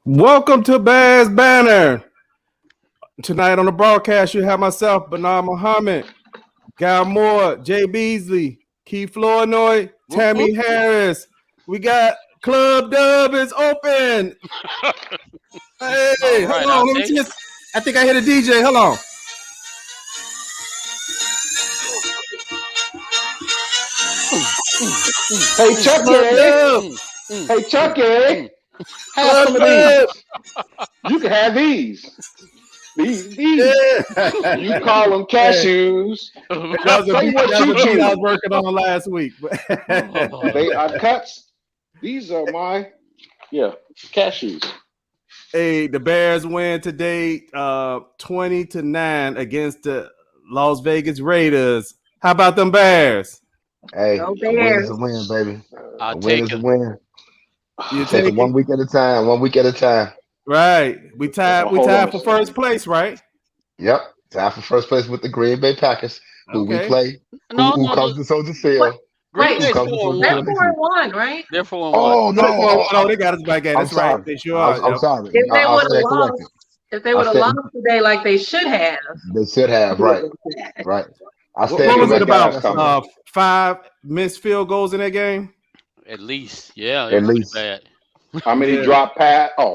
Welcome to Bears Banner. Tonight on the broadcast, you have myself, Bernard Muhammad, Guy Moore, Jaye Beasley, Keith Flournoy, Tammy Harris. We got Club Dub is open. Hey, hold on. Let me see this. I think I hit a DJ. Hold on. Hey, Chucky. Hey, Chucky. Have some of these. You can have these. These. Yeah. You call them cashews. That was a beat I was working on last week. They are cuts. These are my, cashews. Hey, the Bears win today 20-9 against the Las Vegas Raiders. How about them Bears? Hey, a win is a win, baby. A win is a win. You take it 1 week at a time. 1 week at a time. Right. We tied for first place, right? Yep. Tied for first place with the Green Bay Packers, who we play. Who comes to Soldier Field. Right, they're 4-1, right? They're 4-1. Oh no! They got us back at. That's right. They sure are. I'm sorry. If they would have lost today, like they should have. They should have. Right. Right. What was it about? 5 missed field goals in that game? At least, yeah. At least. Bad. How many drop pass? I'm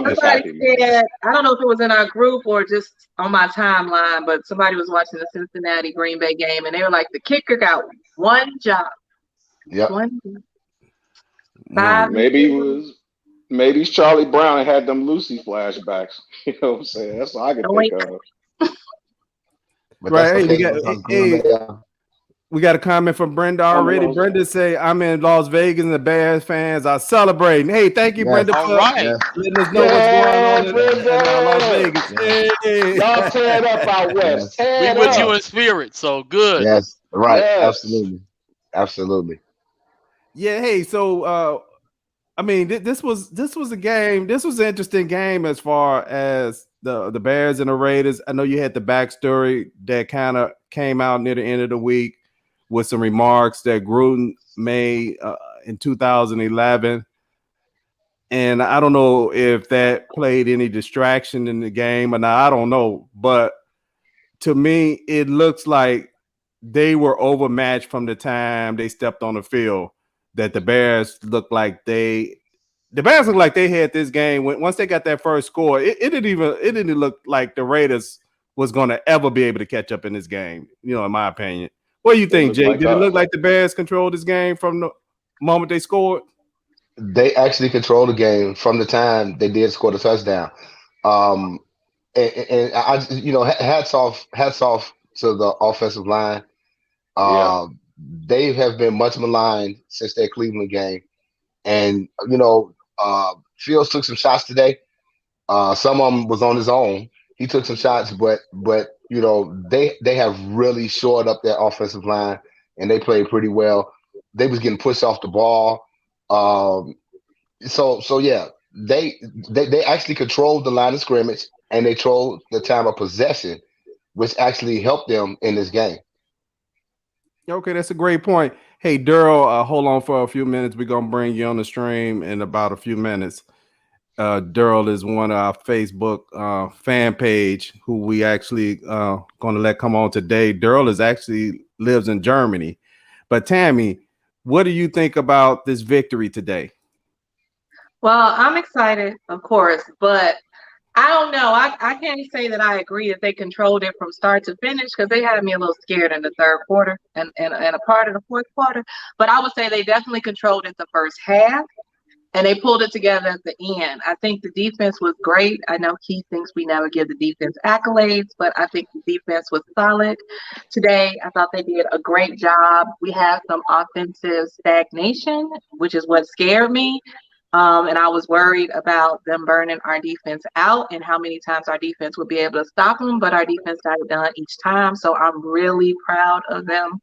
just happy. Said, I don't know if it was in our group or just on my timeline, but somebody was watching the Cincinnati Green Bay game, and they were like, the kicker got one job. Yep. Maybe Charlie Brown had them Lucy flashbacks. You know what I'm saying? That's all I can think of. Right. We got a comment from Brenda already. Brenda say, I'm in Las Vegas and the Bears fans are celebrating. Hey, thank you, Brenda, for letting us know what's going on in Las Vegas. Hey. Y'all tear it up out west. We with you in spirit, so good. Yes, right. Yes. Absolutely. Yeah, hey, so this was a game. This was an interesting game as far as the Bears and the Raiders. I know you had the backstory that kind of came out near the end of the week with some remarks that Gruden made in 2011. And I don't know if that played any distraction in the game or not. I don't know. But to me, it looks like they were overmatched from the time they stepped on the field, that the Bears looked like they had this game. Once they got that first score, it didn't look like the Raiders was going to ever be able to catch up in this game, in my opinion. What do you think, Jay? Did it look like the Bears controlled this game from the moment they scored? They actually controlled the game from the time they did score the touchdown. And I, hats off to the offensive line. They have been much maligned since their Cleveland game. And, Fields took some shots today. Some of them was on his own. He took some shots, but they have really shored up their offensive line, and they played pretty well. They was getting pushed off the ball. They actually controlled the line of scrimmage, and they controlled the time of possession, which actually helped them in this game. Okay, that's a great point. Hey, Daryl, hold on for a few minutes. We're going to bring you on the stream in about a few minutes. Daryl is one of our Facebook fan page who we actually going to let come on today. Daryl lives in Germany. But Tammy, what do you think about this victory today? Well, I'm excited, of course, but I don't know. I can't say that I agree that they controlled it from start to finish, because they had me a little scared in the third quarter and a part of the fourth quarter. But I would say they definitely controlled it the first half, and they pulled it together at the end. I think the defense was great. I know Keith thinks we never give the defense accolades, but I think the defense was solid today. I thought they did a great job. We had some offensive stagnation, which is what scared me. And I was worried about them burning our defense out and how many times our defense would be able to stop them, but our defense got it done each time. So I'm really proud of them.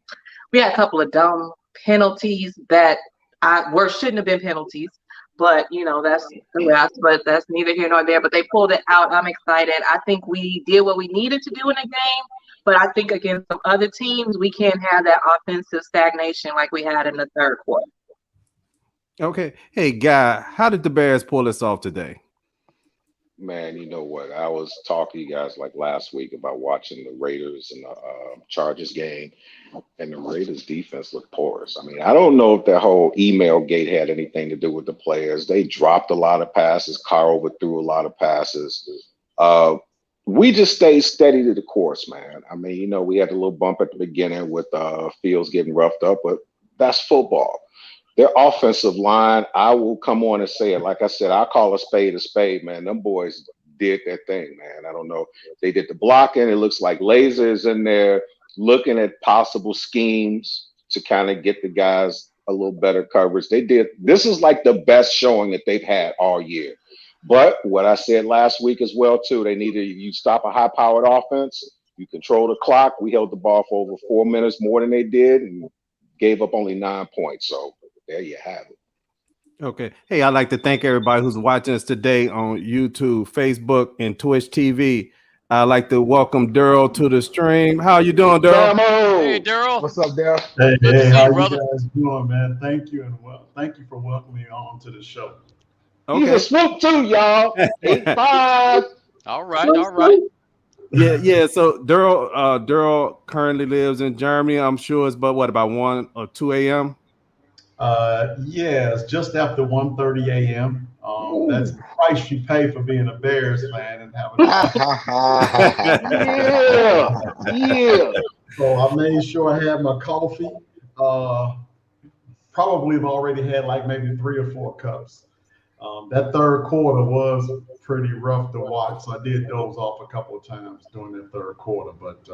We had a couple of dumb penalties that shouldn't have been penalties, but that's the rest. But that's neither here nor there. But they pulled it out. I'm excited. I think we did what we needed to do in the game. But I think against some other teams, we can't have that offensive stagnation like we had in the third quarter. Okay. Hey, Guy, how did the Bears pull this off today? Man, you know what? I was talking to you guys like last week about watching the Raiders and the Chargers game, and the Raiders defense looked porous. I mean, I don't know if that whole email gate had anything to do with the players. They dropped a lot of passes. Carr overthrew a lot of passes. Uh, we just stayed steady to the course, man. I mean, we had a little bump at the beginning with Fields getting roughed up, but that's football. Their offensive line, I will come on and say it. Like I said, I call a spade, man. Them boys did their thing, man. I don't know. They did the blocking. It looks like Laser is in there looking at possible schemes to kind of get the guys a little better coverage. They did. This is like the best showing that they've had all year. But what I said last week as well, too, they needed you stop a high-powered offense. You control the clock. We held the ball for over 4 minutes more than they did and gave up only 9 points. So there you have it. Okay. Hey, I'd like to thank everybody who's watching us today on YouTube, Facebook, and Twitch TV. I'd like to welcome Daryl to the stream. How you doing, Daryl? Hey, Daryl. What's up, Daryl? Hey, Good to see how you, brother. you guys doing, man? Thank you, and thank you for welcoming me on to the show. He's a swoop too, y'all. 8'5". All right. Yeah. So Daryl currently lives in Germany. I'm sure it's about 1 or 2 a.m. Yeah, it's just after 1:30 a.m. That's the price you pay for being a Bears fan and having. Yeah. So I made sure I had my coffee. Probably have already had like maybe 3 or 4 cups. That third quarter was pretty rough to watch, so I did doze off a couple of times during that third quarter, but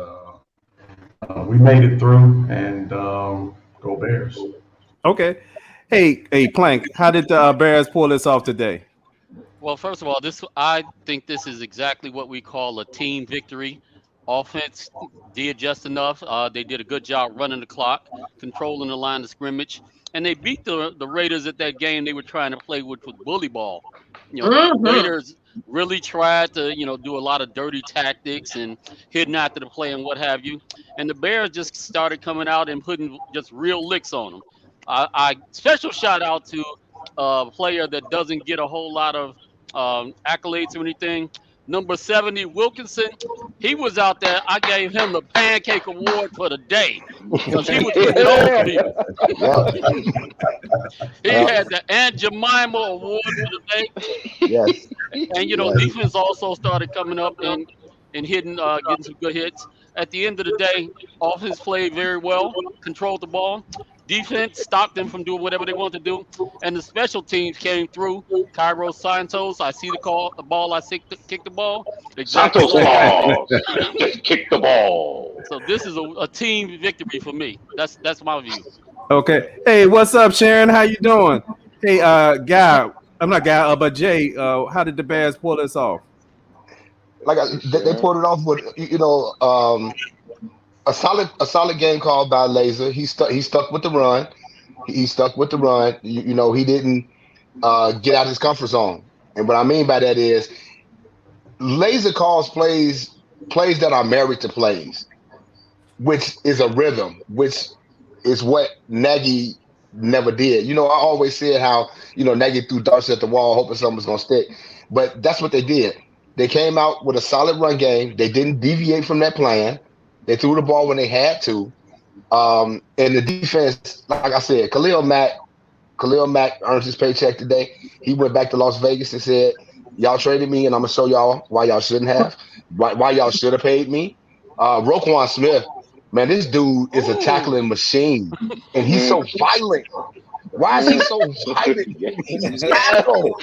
we made it through, and go Bears. Okay. Hey, Plank, how did the Bears pull this off today? Well, first of all, I think this is exactly what we call a team victory. Offense did just enough. They did a good job running the clock, controlling the line of scrimmage, and they beat the Raiders at that game they were trying to play, which was bully ball. The Raiders really tried to, do a lot of dirty tactics and hitting after the play and what have you. And the Bears just started coming out and putting just real licks on them. I special shout out to a player that doesn't get a whole lot of accolades or anything. Number 70, Wilkinson. He was out there. I gave him the pancake award for the day because he was putting it on people. He had the Aunt Jemima award for the day. Yes. And defense also started coming up and hitting, getting some good hits. At the end of the day, offense played very well, controlled the ball. Defense stopped them from doing whatever they wanted to do, and the special teams came through. Cairo Santos, I see the ball, I kick the ball. Santos ball, just kick the ball. So this is a team victory for me. That's my view. Okay. Hey, what's up, Sharon? How you doing? Hey, Guy. I'm not Guy, but Jay. How did the Bears pull this off? Like they pulled it off with a solid game called by Laser. He stuck with the run. He stuck with the run. He didn't get out of his comfort zone. And what I mean by that is Laser calls plays that are married to plays, which is a rhythm, which is what Nagy never did. I always said how Nagy threw darts at the wall hoping something was gonna stick, but that's what they did. They came out with a solid run game. They didn't deviate from that plan. They threw the ball when they had to. And the defense, like I said, Khalil Mack earned his paycheck today. He went back to Las Vegas and said, y'all traded me, and I'm going to show y'all why y'all shouldn't have, why y'all should have paid me. Roquan Smith, man, this dude is a tackling machine, and he's so violent. Why is he so violent? He's tackle.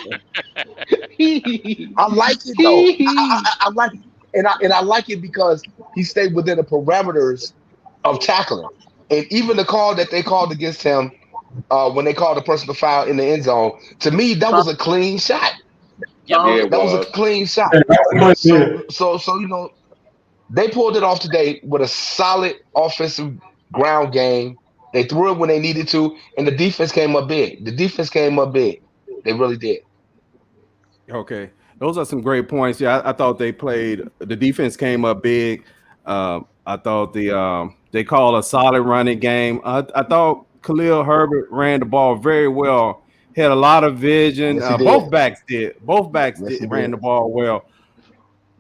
I like it, though. I like it. And I like it because he stayed within the parameters of tackling. And even the call that they called against him when they called the personal foul in the end zone, to me, that was a clean shot. Yeah, that was a clean shot. So they pulled it off today with a solid offensive ground game. They threw it when they needed to, and the defense came up big. They really did. Okay. Those are some great points. Yeah, I thought the defense came up big. I thought they called a solid running game. I thought Khalil Herbert ran the ball very well had a lot of vision. Yes, he did. Both backs did. Both backs Yes, he ran did. the ball well.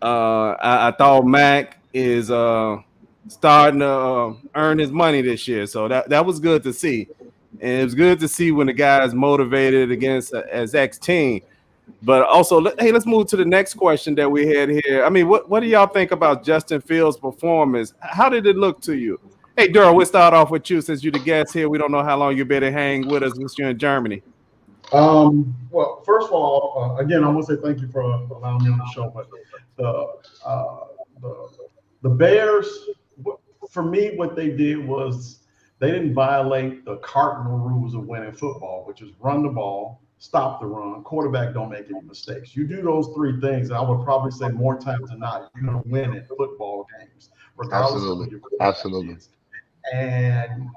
I thought Mac is starting to earn his money this year, so that was good to see, and it was good to see when the guys motivated against as X team. But also, let's move to the next question that we had here. I mean, what do y'all think about Justin Fields' performance? How did it look to you? Hey, Daryl, we'll start off with you since you're the guest here. We don't know how long you'll be able to hang with us since you're in Germany. Well, first of all, again, I want to say thank you for allowing me on the show. But the Bears, for me, what they did was they didn't violate the cardinal rules of winning football, which is run the ball, stop the run, quarterback don't make any mistakes. You do those three things, and I would probably say more times than not, you're going to win at football games, regardless of who your quarterback is. And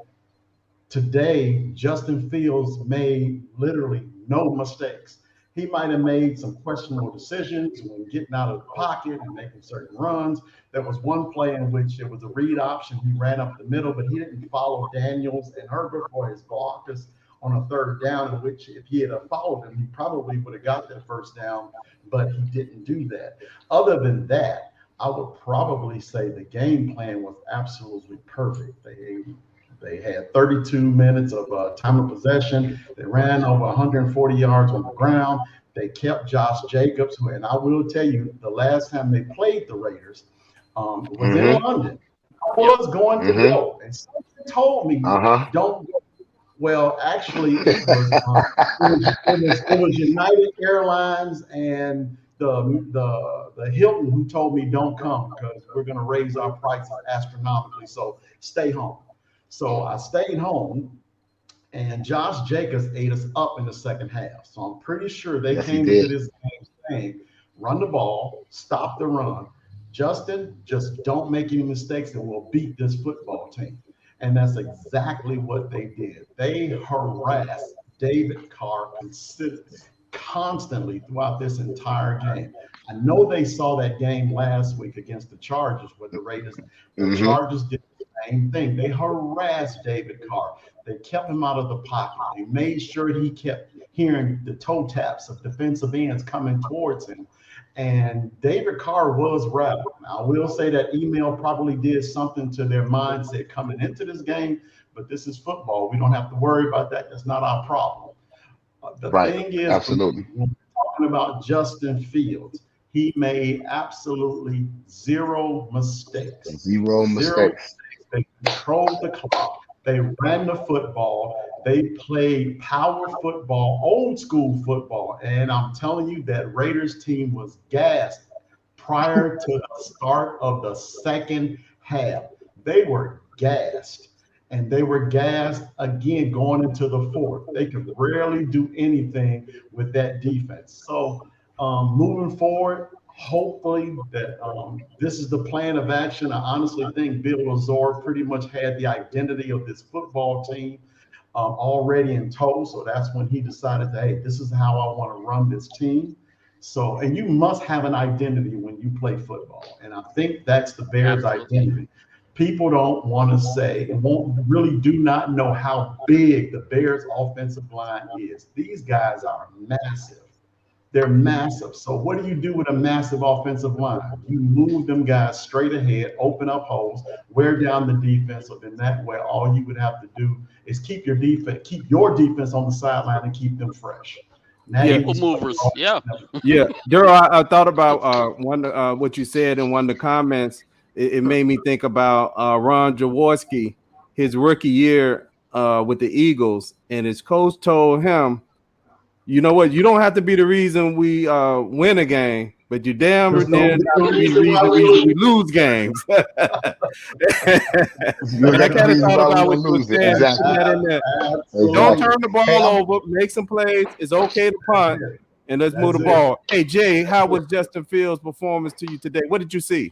today, Justin Fields made literally no mistakes. He might have made some questionable decisions when getting out of the pocket and making certain runs. There was one play in which it was a read option. He ran up the middle, but he didn't follow Daniels and Herbert for his blockers on a third down, in which if he had followed him, he probably would have got that first down, but he didn't do that. Other than that, I would probably say the game plan was absolutely perfect. They had 32 minutes of time of possession. They ran over 140 yards on the ground. They kept Josh Jacobs, and I will tell you, the last time they played the Raiders was in London. I was going to go, and someone told me, don't go. Well, actually, it was United Airlines and the Hilton who told me don't come because we're going to raise our prices astronomically. So stay home. So I stayed home, and Josh Jacobs ate us up in the second half. So I'm pretty sure they came into this game saying, run the ball, stop the run. Justin, just don't make any mistakes, and we'll beat this football team. And that's exactly what they did. They harassed David Carr constantly throughout this entire game. I know they saw that game last week against the Chargers where the Raiders, the Chargers did the same thing. They harassed David Carr. They kept him out of the pocket. They made sure he kept hearing the toe taps of defensive ends coming towards him. And David Carr was rattled. Now, I will say that email probably did something to their mindset coming into this game, but this is football. We don't have to worry about that. That's not our problem. The thing is, absolutely. When we're talking about Justin Fields, he made absolutely zero mistakes. Zero mistakes. They controlled the clock. They ran the football. They played power football, old school football. And I'm telling you, that Raiders team was gassed prior to the start of the second half. They were gassed. And they were gassed again going into the fourth. They could rarely do anything with that defense. So moving forward, hopefully that this is the plan of action. I honestly think Bill Lazor pretty much had the identity of this football team already in tow. So that's when he decided that, hey, this is how I want to run this team. So, and you must have an identity when you play football. And I think that's the Bears' identity. People don't want to say and really do not know how big the Bears' offensive line is. These guys are massive. They're massive. So what do you do with a massive offensive line? You move them guys straight ahead, open up holes, wear down the defense. So then that way, all you would have to do is keep your defense on the sideline and keep them fresh. Now movers. Yeah. Daryl, I thought about what you said in one of the comments. It made me think about Ron Jaworski, his rookie year with the Eagles, and his coach told him, you know what, you don't have to be the reason we win a game, but you damn near not be the reason we lose games. I kind of thought about what you were saying. Exactly. Don't turn the ball over, make some plays. It's okay to punt, and let's move the ball. Hey, Jay, how was Justin Fields' performance to you today? What did you see?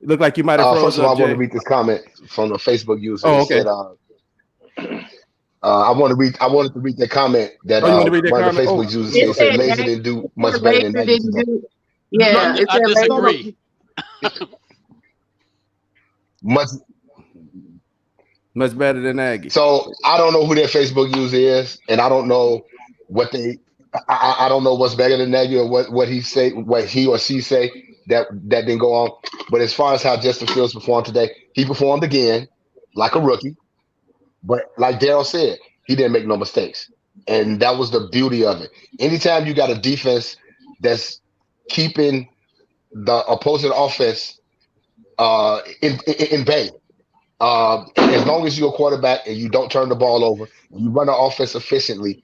It looked like you might have frozen. First of all, I want to read this comment from the Facebook user. Oh, okay. Said, I wanted to read that comment that one of the Facebook users said Laser didn't do much better than that. Yeah, I disagree. Much better than Aggie. So I don't know who their Facebook user is, and I don't know what they. I don't know what's better than Nagy or what he say, what he or she say that didn't go on. But as far as how Justin Fields performed today, he performed again like a rookie. But like Daryl said, he didn't make no mistakes, and that was the beauty of it. Anytime you got a defense that's keeping the opposing offense in bay. As long as you're a quarterback and you don't turn the ball over, and you run the offense efficiently,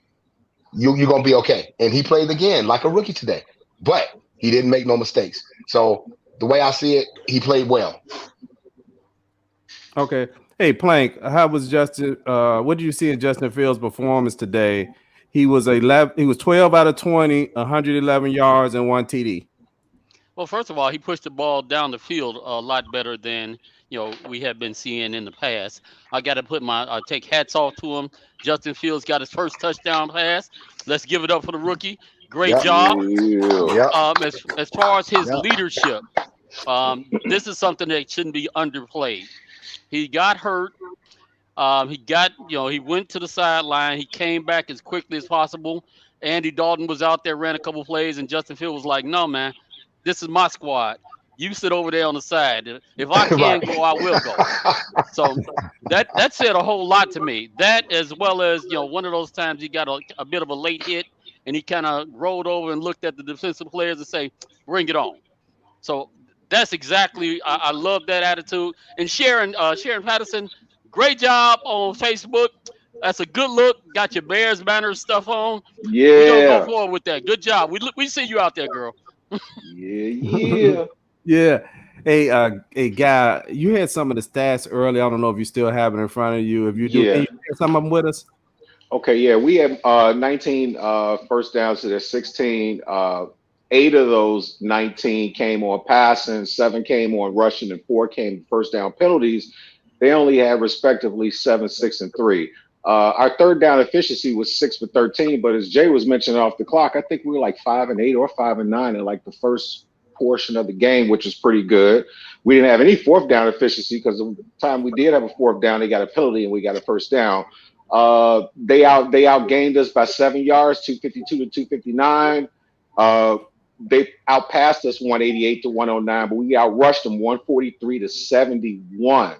you're gonna be okay. And he played again like a rookie today, but he didn't make no mistakes. So the way I see it, he played well. Okay. Hey, Plank, how was Justin? What did you see in Justin Fields' performance today? He was 12 out of 20, 111 yards and 1 TD. Well, first of all, he pushed the ball down the field a lot better than we have been seeing in the past. I got to take hats off to him. Justin Fields got his first touchdown pass. Let's give it up for the rookie. Great job. As far as his leadership, this is something that shouldn't be underplayed. He got hurt. He went to the sideline. He came back as quickly as possible. Andy Dalton was out there, ran a couple plays, and Justin Fields was like, "No, man, this is my squad. You sit over there on the side. If I can go, I will go." So that said a whole lot to me. That, as well as one of those times he got a bit of a late hit, and he kind of rolled over and looked at the defensive players and say, "Bring it on." So that's exactly. I love that attitude. And Sharon Patterson, great job on Facebook. That's a good look. Got your Bears banner stuff on. Yeah. We're gonna go forward with that. Good job. We see you out there, girl. Yeah. Yeah. Hey, Guy, you had some of the stats earlier. I don't know if you still have it in front of you. If you do, can you share some of them with us? Okay, yeah, we have 19 first downs to their 16. 8 of those 19 came on passing, 7 came on rushing, and 4 came first down penalties. They only had respectively 7, 6, and 3. Our third down efficiency was 6 for 13, but as Jay was mentioning off the clock, I think we were like 5 and 8 or 5 and 9 in like the first portion of the game, which was pretty good. We didn't have any fourth down efficiency because the time we did have a fourth down, they got a penalty and we got a first down. They outgained us by 7 yards, 252 to 259. They outpassed us 188 to 109, but we outrushed them 143 to 71.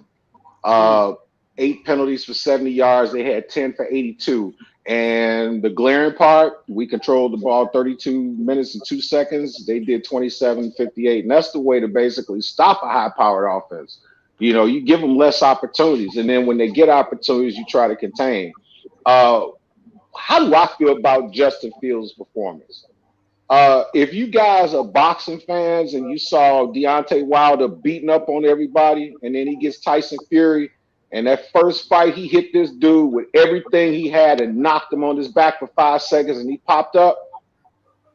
8 penalties for 70 yards. They had 10 for 82. And the glaring part, we controlled the ball 32 minutes and 2 seconds. They did 27-58. And that's the way to basically stop a high-powered offense. You give them less opportunities. And then when they get opportunities, you try to contain. How do I feel about Justin Fields' performance? If you guys are boxing fans and you saw Deontay Wilder beating up on everybody, and then he gets Tyson Fury, and that first fight he hit this dude with everything he had and knocked him on his back for 5 seconds, and he popped up.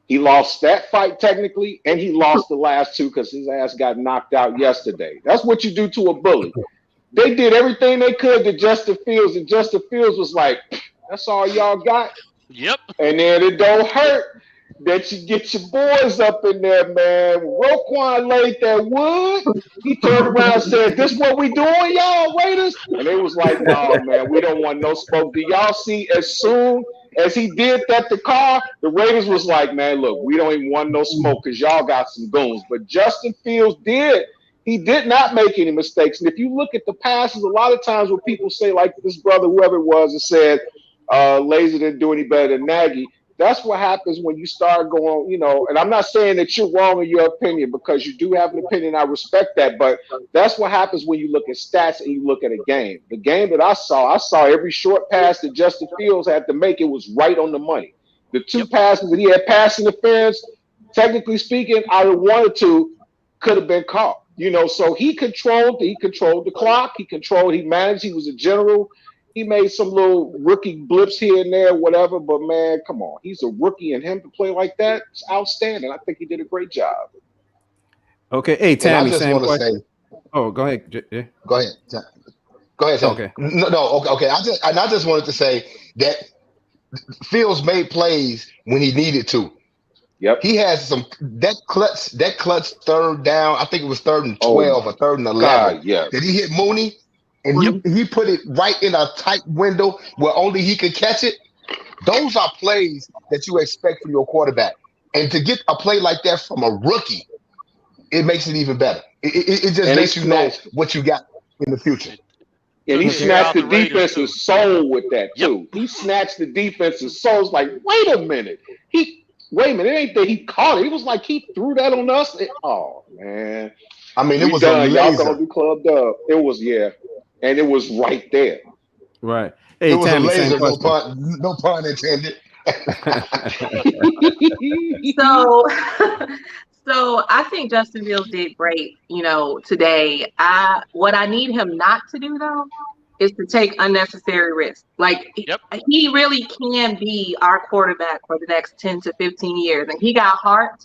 He lost that fight technically, and he lost the last 2 because his ass got knocked out yesterday. That's what you do to a bully. They did everything they could to Justin Fields, and Justin Fields was like, "That's all y'all got?" Yep. And then it don't hurt that you get your boys up in there, man. Roquan laid that wood. He turned around and said, "This what we doing, y'all Raiders?" And they was like, "No, man, we don't want no smoke." Do y'all see as soon as he did that to Carr, the Raiders was like, "Man, look, we don't even want no smoke because y'all got some goons." But Justin Fields did. He did not make any mistakes. And if you look at the passes, a lot of times when people say, like this brother, whoever it was, that said Laser didn't do any better than Nagy, that's what happens when you start going, and I'm not saying that you're wrong in your opinion because you do have an opinion. I respect that. But that's what happens when you look at stats and you look at a game. The game that I saw every short pass that Justin Fields had to make. It was right on the money. The 2 passes that he had pass interference, technically speaking, out of 1 or 2 could have been caught. So he controlled the clock. He managed. He was a general. He made some little rookie blips here and there, whatever. But, man, come on. He's a rookie, and him to play like that is outstanding. I think he did a great job. Okay. Hey, Tammy, I just want to say. Oh, go ahead. Yeah. Go ahead. Go ahead, Tammy. Okay. No, okay. I just wanted to say that Fields made plays when he needed to. Yep. He has that clutch third down. I think it was 3rd and 12 or 3rd and 11. Yeah. Did he hit Mooney? and he put it right in a tight window where only he could catch it. Those are plays that you expect from your quarterback. And to get a play like that from a rookie, it makes it even better. It just lets you know what you got in the future. And he snatched the defense's soul with that too. He snatched the defense's soul. It's like, wait a minute. It ain't that he caught it. It was like he threw that on us. Oh man. I mean, it was a laser. Y'all gonna be clubbed up. It was, and it was right there. Right. Hey, it was Tammy, a laser. No pun intended. So I think Justin Fields did great, today. What I need him not to do though is to take unnecessary risks. Like he really can be our quarterback for the next 10 to 15 years. And he got heart,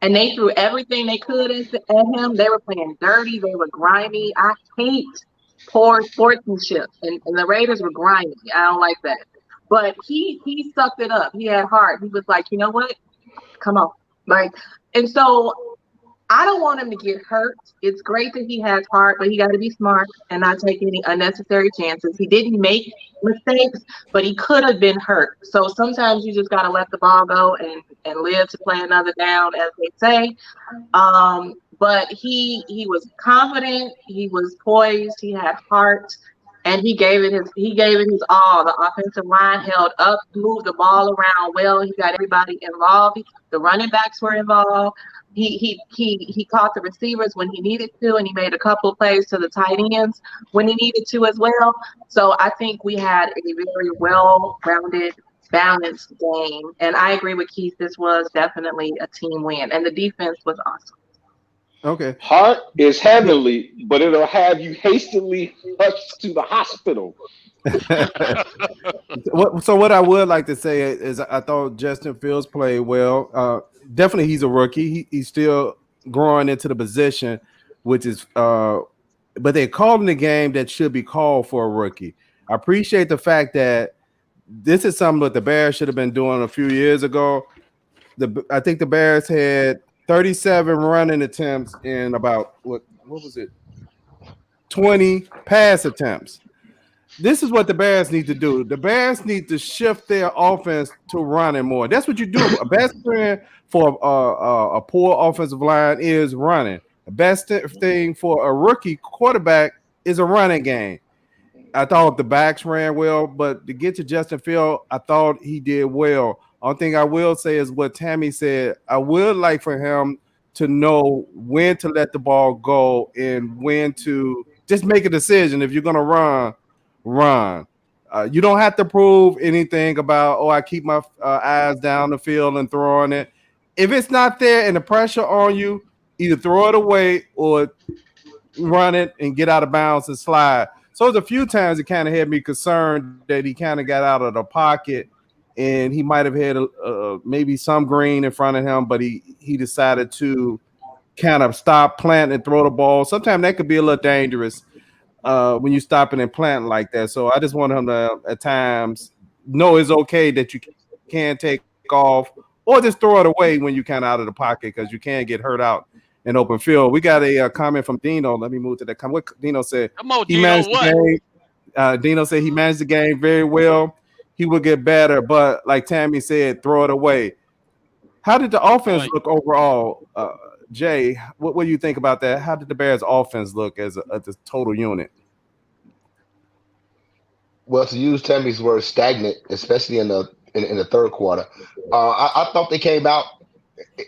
and they threw everything they could at him. They were playing dirty. They were grimy. I hate poor sportsmanship, and the Raiders were grimy. I don't like that. But he sucked it up. He had heart. He was like, you know what? Come on. And so I don't want him to get hurt. It's great that he has heart, but he got to be smart and not take any unnecessary chances. He didn't make mistakes, but he could have been hurt. So sometimes you just got to let the ball go and live to play another down, as they say. But he was confident. He was poised. He had heart. And he gave it his all. The offensive line held up, moved the ball around well. He got everybody involved. The running backs were involved. He caught the receivers when he needed to, and he made a couple of plays to the tight ends when he needed to as well. So I think we had a very well-rounded, balanced game. And I agree with Keith. This was definitely a team win, and the defense was awesome. Okay. Heart is heavenly, but it'll have you hastily rushed to the hospital. What I would like to say is I thought Justin Fields played well. Definitely, he's a rookie. He's still growing into the position, which is but they're calling the game that should be called for a rookie. I appreciate the fact that this is something that the Bears should have been doing a few years ago. I think the Bears had 37 running attempts and about what was it? 20 pass attempts. This is what the Bears need to do. The Bears need to shift their offense to running more. That's what you do. A best friend for a poor offensive line is running. The best thing for a rookie quarterback is a running game. I thought the backs ran well, but to get to Justin Fields, I thought he did well. Only thing I will say is what Tammy said. I would like for him to know when to let the ball go and when to just make a decision. If you're going to run. You don't have to prove anything about, I keep my eyes down the field and throwing it. If it's not there and the pressure on you, either throw it away or run it and get out of bounds and slide. So there's a few times it kind of had me concerned that he kind of got out of the pocket and he might have had maybe some green in front of him, but he decided to kind of stop, plant, and throw the ball. Sometimes that could be a little dangerous when you stopping and planting like that. So I just want him to, at times, know it's okay that you can take off or just throw it away when you kind of out of the pocket because you can get hurt out in open field. We got a comment from Dino. Let me move to that comment. What Dino said? Come on, he managed the game. Dino said he managed the game very well. He will get better, but like Tammy said, throw it away. How did the offense look overall? Jay, what do you think about that? How did the Bears offense look as a total unit? Well, to use Tammy's word, stagnant, especially in the third quarter. I thought they came out,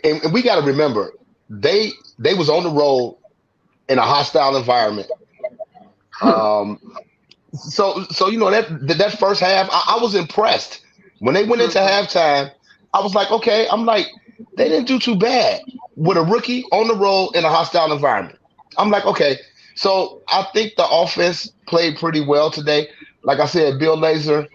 and we got to remember they was on the road in a hostile environment. So that first half, I was impressed. When they went into halftime, I was like, okay, they didn't do too bad with a rookie on the road in a hostile environment. I'm like, okay. So I think the offense played pretty well today. Like I said, Bill Lazor,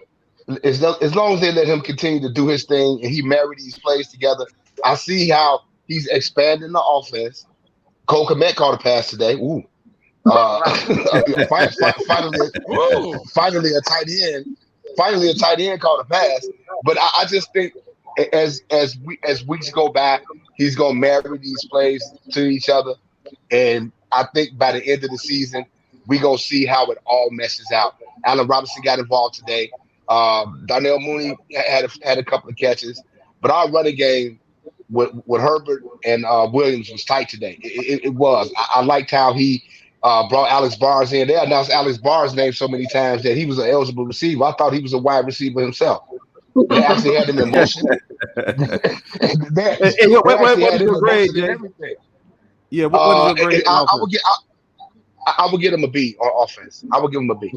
as long as they let him continue to do his thing and he married these plays together, I see how he's expanding the offense. Cole Kmet caught a pass today. Ooh. Finally a tight end. Finally a tight end caught a pass. But I just think as weeks go by, he's gonna marry these plays to each other. And I think by the end of the season, we gonna see how it all messes out. Allen Robinson got involved today. Darnell Mooney had a couple of catches, but our running game with Herbert and Williams was tight today. It was. I liked how he brought Alex Barnes in. They announced Alex Barnes' name so many times that he was an eligible receiver. I thought he was a wide receiver himself. They actually had him in motion. they actually had him in motion and everything. Yeah, what is your grade? I would give him a B on offense. I would give him a B.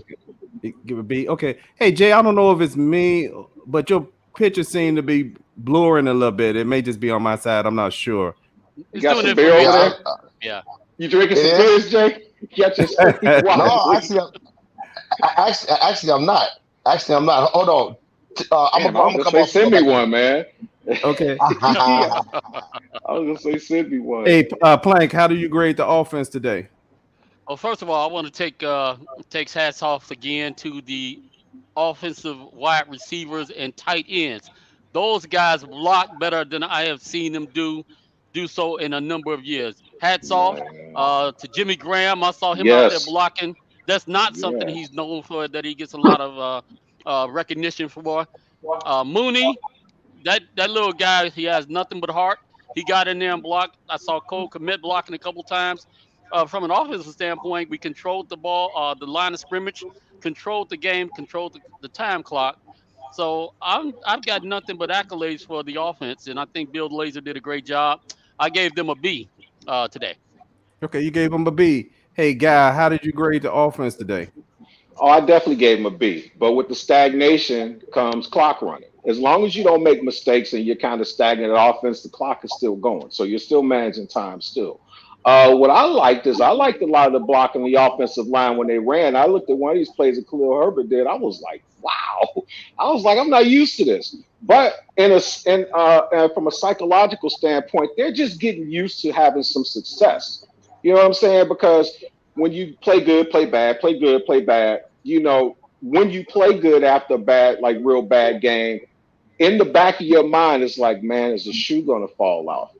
Give a B. Okay. Hey, Jay, I don't know if it's me, but your pictures seem to be blurring a little bit. It may just be on my side. I'm not sure. You got some beer over there? Yeah. You drinking some beers, Jay? No, actually, I'm not. Actually, I'm not. Hold on. I'm gonna come off. Send me one, man. Okay. I was gonna say send me one. Hey, Plank, how do you grade the offense today? Well, first of all, I want to take hats off again to the offensive wide receivers and tight ends. Those guys block better than I have seen them do so in a number of years. Hats off to Jimmy Graham. I saw him out there blocking. That's not something he's known for, that he gets a lot of recognition for. Mooney, that little guy, he has nothing but heart. He got in there and blocked. I saw Cole Kmet blocking a couple times. From an offensive standpoint, we controlled the ball, the line of scrimmage, controlled the game, controlled the time clock. So I've got nothing but accolades for the offense, and I think Bill Lazor did a great job. I gave them a B today. Okay, you gave them a B. Hey, Guy, how did you grade the offense today? Oh, I definitely gave him a B. But with the stagnation comes clock running. As long as you don't make mistakes and you're kind of stagnant at offense, the clock is still going. So you're still managing time still. What I liked a lot of the blocking the offensive line when they ran. I looked at one of these plays that Khalil Herbert did. I was like, wow. I was like, I'm not used to this. But from a psychological standpoint, they're just getting used to having some success. You know what I'm saying? Because when you play good, play bad, play good, play bad, when you play good after a bad, like real bad game, in the back of your mind, it's like, man, is the shoe going to fall off?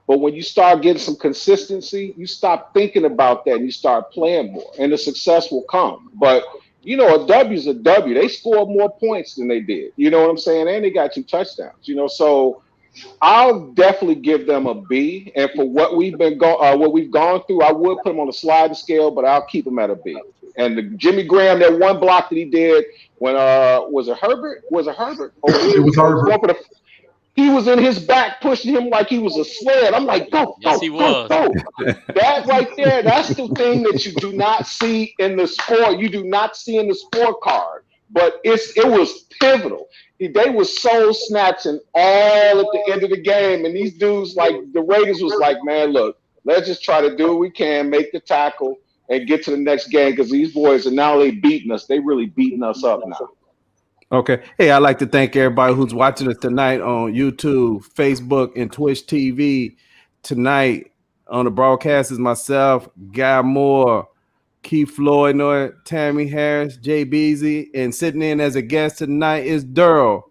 But when you start getting some consistency, you stop thinking about that and you start playing more, and the success will come. But, a W is a W. They scored more points than they did. You know what I'm saying? And they got 2 touchdowns, so I'll definitely give them a B. And for what we've gone through, I would put them on a sliding scale, but I'll keep them at a B. And the Jimmy Graham, that one block that he did when was it Herbert? Was it Herbert? It was Herbert. He was in his back pushing him like he was a sled. I'm like, go. That right there, that's the thing that you do not see in the sport. You do not see in the scorecard. But it was pivotal. They were soul snatching all at the end of the game. And these dudes, like the Raiders, was like, man, look, let's just try to do what we can, make the tackle, and get to the next game, because these boys are not only beating us, they really beating us up now. Okay. Hey, I'd like to thank everybody who's watching us tonight on YouTube, Facebook, and Twitch TV. Tonight on the broadcast is myself, Guy Moore, Keith Flournoy, Tammy Harris, Jay Beasley, and sitting in as a guest tonight is Daryl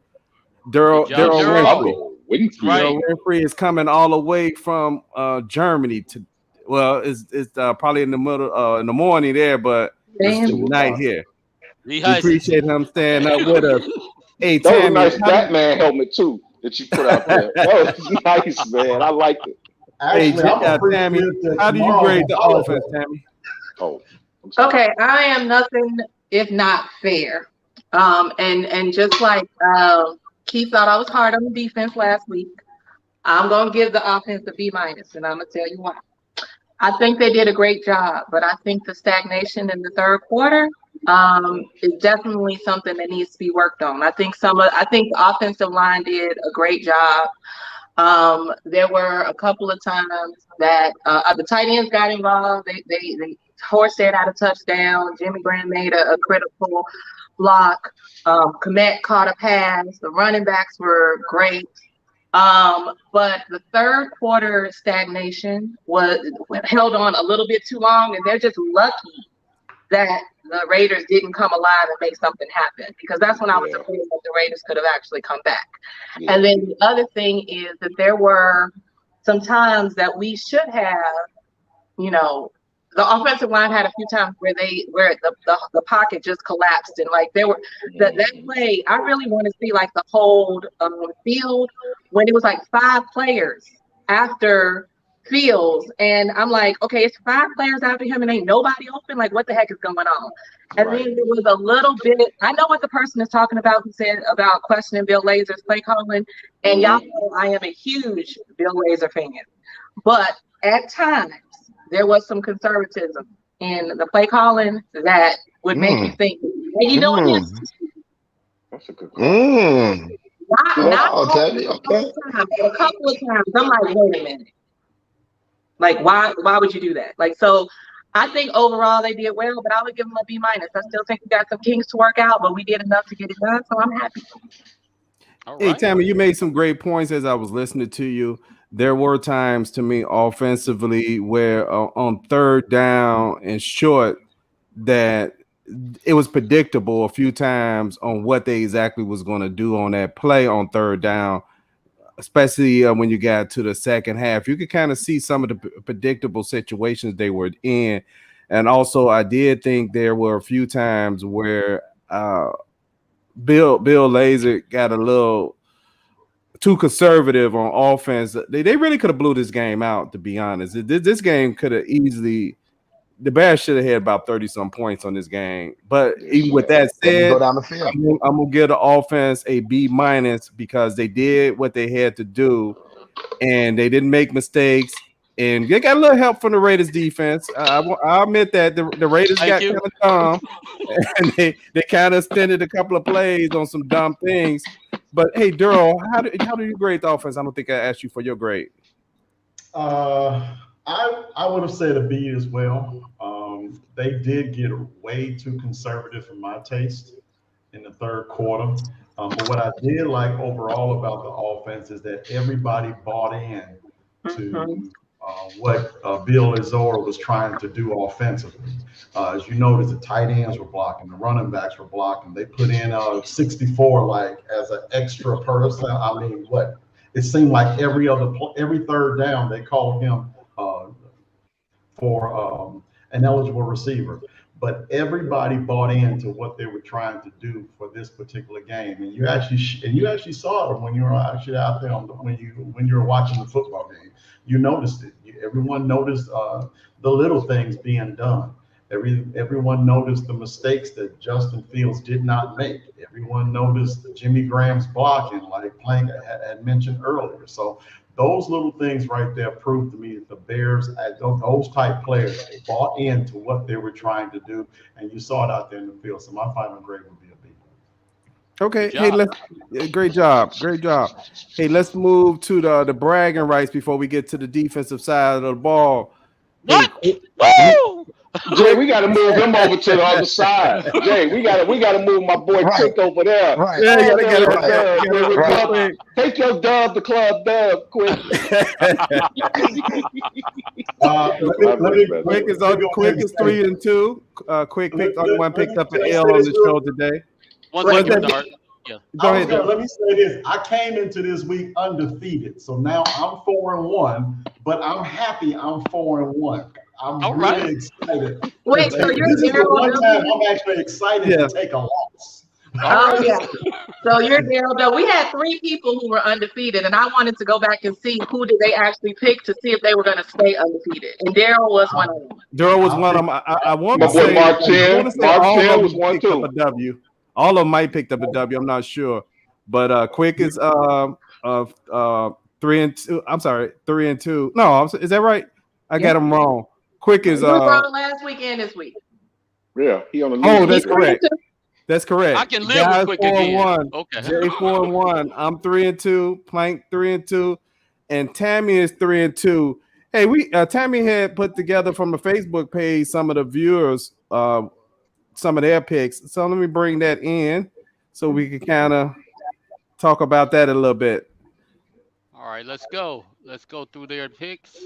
Winfrey. Daryl Winfrey is coming all the way from Germany it's probably in the middle in the morning there, but it's tonight here. We appreciate him staying up with us. Hey, that Tammy, was a nice Batman helmet too that you put out there. That was nice, man. I liked it. Actually, Tammy, how do you grade the offense, Tammy? Oh, okay. I am nothing if not fair. And just like Keith thought I was hard on the defense last week, I'm gonna give the offense a B-, and I'm gonna tell you why. I think they did a great job, but I think the stagnation in the third quarter is definitely something that needs to be worked on. I think the offensive line did a great job. There were a couple of times that the tight ends got involved. They Horsted out a touchdown. Jimmy Graham made a critical block. Kmet caught a pass. The running backs were great. But the third quarter stagnation was held on a little bit too long, and they're just lucky that the Raiders didn't come alive and make something happen, because that's when I was afraid that the Raiders could have actually come back. Yeah. And then the other thing is that there were some times that we should have, the offensive line had a few times where the pocket just collapsed, and like there were that play. I really want to see like the whole field when it was like 5 players after Fields, and I'm like, okay, it's 5 players after him, and ain't nobody open. Like, what the heck is going on? And then there was a little bit. I know what the person is talking about who said about questioning Bill Lazor's play calling, and y'all know I am a huge Bill Lazor fan, but at times there was some conservatism in the play calling that would make you think, hey, you know what? That's a good call. Not all, Tammy, a couple of times. I'm like, wait a minute. Like, why would you do that? Like, so I think overall they did well, but I would give them a B-. I still think we got some kinks to work out, but we did enough to get it done, so I'm happy. Hey, Tammy, you made some great points as I was listening to you. There were times to me offensively where on third down and short that it was predictable a few times on what they exactly was going to do on that play on third down, especially when you got to the second half. You could kind of see some of the predictable situations they were in. And also, I did think there were a few times where Bill Lazor got a little too conservative on offense. They really could have blew this game out, to be honest. This game could have easily – the Bears should have had about 30-some points on this game. But even with that said, go down the field. I'm going to give the offense a B- because they did what they had to do, and they didn't make mistakes. And they got a little help from the Raiders defense. I'll admit that the Raiders got kind of dumb, and they kind of extended a couple of plays on some dumb things. But, hey, Daryl, how do you grade the offense? I don't think I asked you for your grade. I would have said a B as well. They did get way too conservative for my taste in the third quarter. But what I did like overall about the offense is that everybody bought in to what Bill Lazor was trying to do offensively. As you notice, the tight ends were blocking, the running backs were blocking. They put in 64 like as an extra person. I mean, what? It seemed like every third down they called him for an eligible receiver, but everybody bought into what they were trying to do for this particular game, and you actually saw it when you were actually out there when you were watching the football game. You noticed it. Everyone noticed the little things being done. Everyone noticed the mistakes that Justin Fields did not make. Everyone noticed Jimmy Graham's blocking, like Plank had mentioned earlier. So those little things right there prove to me that the Bears, those type players, bought into what they were trying to do, and you saw it out there in the field. So my final grade would be a B. Okay, hey, great job. Hey, let's move to the bragging rights before we get to the defensive side of the ball. What? Hey, Woo! Jay, we got to move him over to the other side. Jay, we got to move my boy Quick over there. Right. Yeah, you gotta get it. Take your dub, the club dub, Quick. Quick is 3-2. Quick only one picked up an L on the show today. One second, Dart. Yeah. Go ahead. Let me say this. I came into this week undefeated, so now I'm 4-1. But I'm happy. I'm 4-1. I'm really excited. Wait, so you're one time I'm actually excited to take a loss. Oh yeah. So you're Daryl. No, we had 3 people who were undefeated, and I wanted to go back and see who did they actually pick to see if they were going to stay undefeated. And Daryl was one of them. Daryl was one of them. I want to say Mark Chen was one too. A W. All of them might picked up a W. I'm not sure, but Quick is 3-2. I'm sorry, 3-2. No, is that right? I got him wrong. Quick is last week and this week. Yeah, he on the lead. Oh, that's correct. That's correct. I can live with Quick again. Okay. Jay 4-1. I'm 3-2. Plank 3-2, and Tammy is 3-2. Hey, Tammy had put together from the Facebook page some of the viewers, some of their picks. So let me bring that in so we can kind of talk about that a little bit. All right, let's go. Let's go through their picks.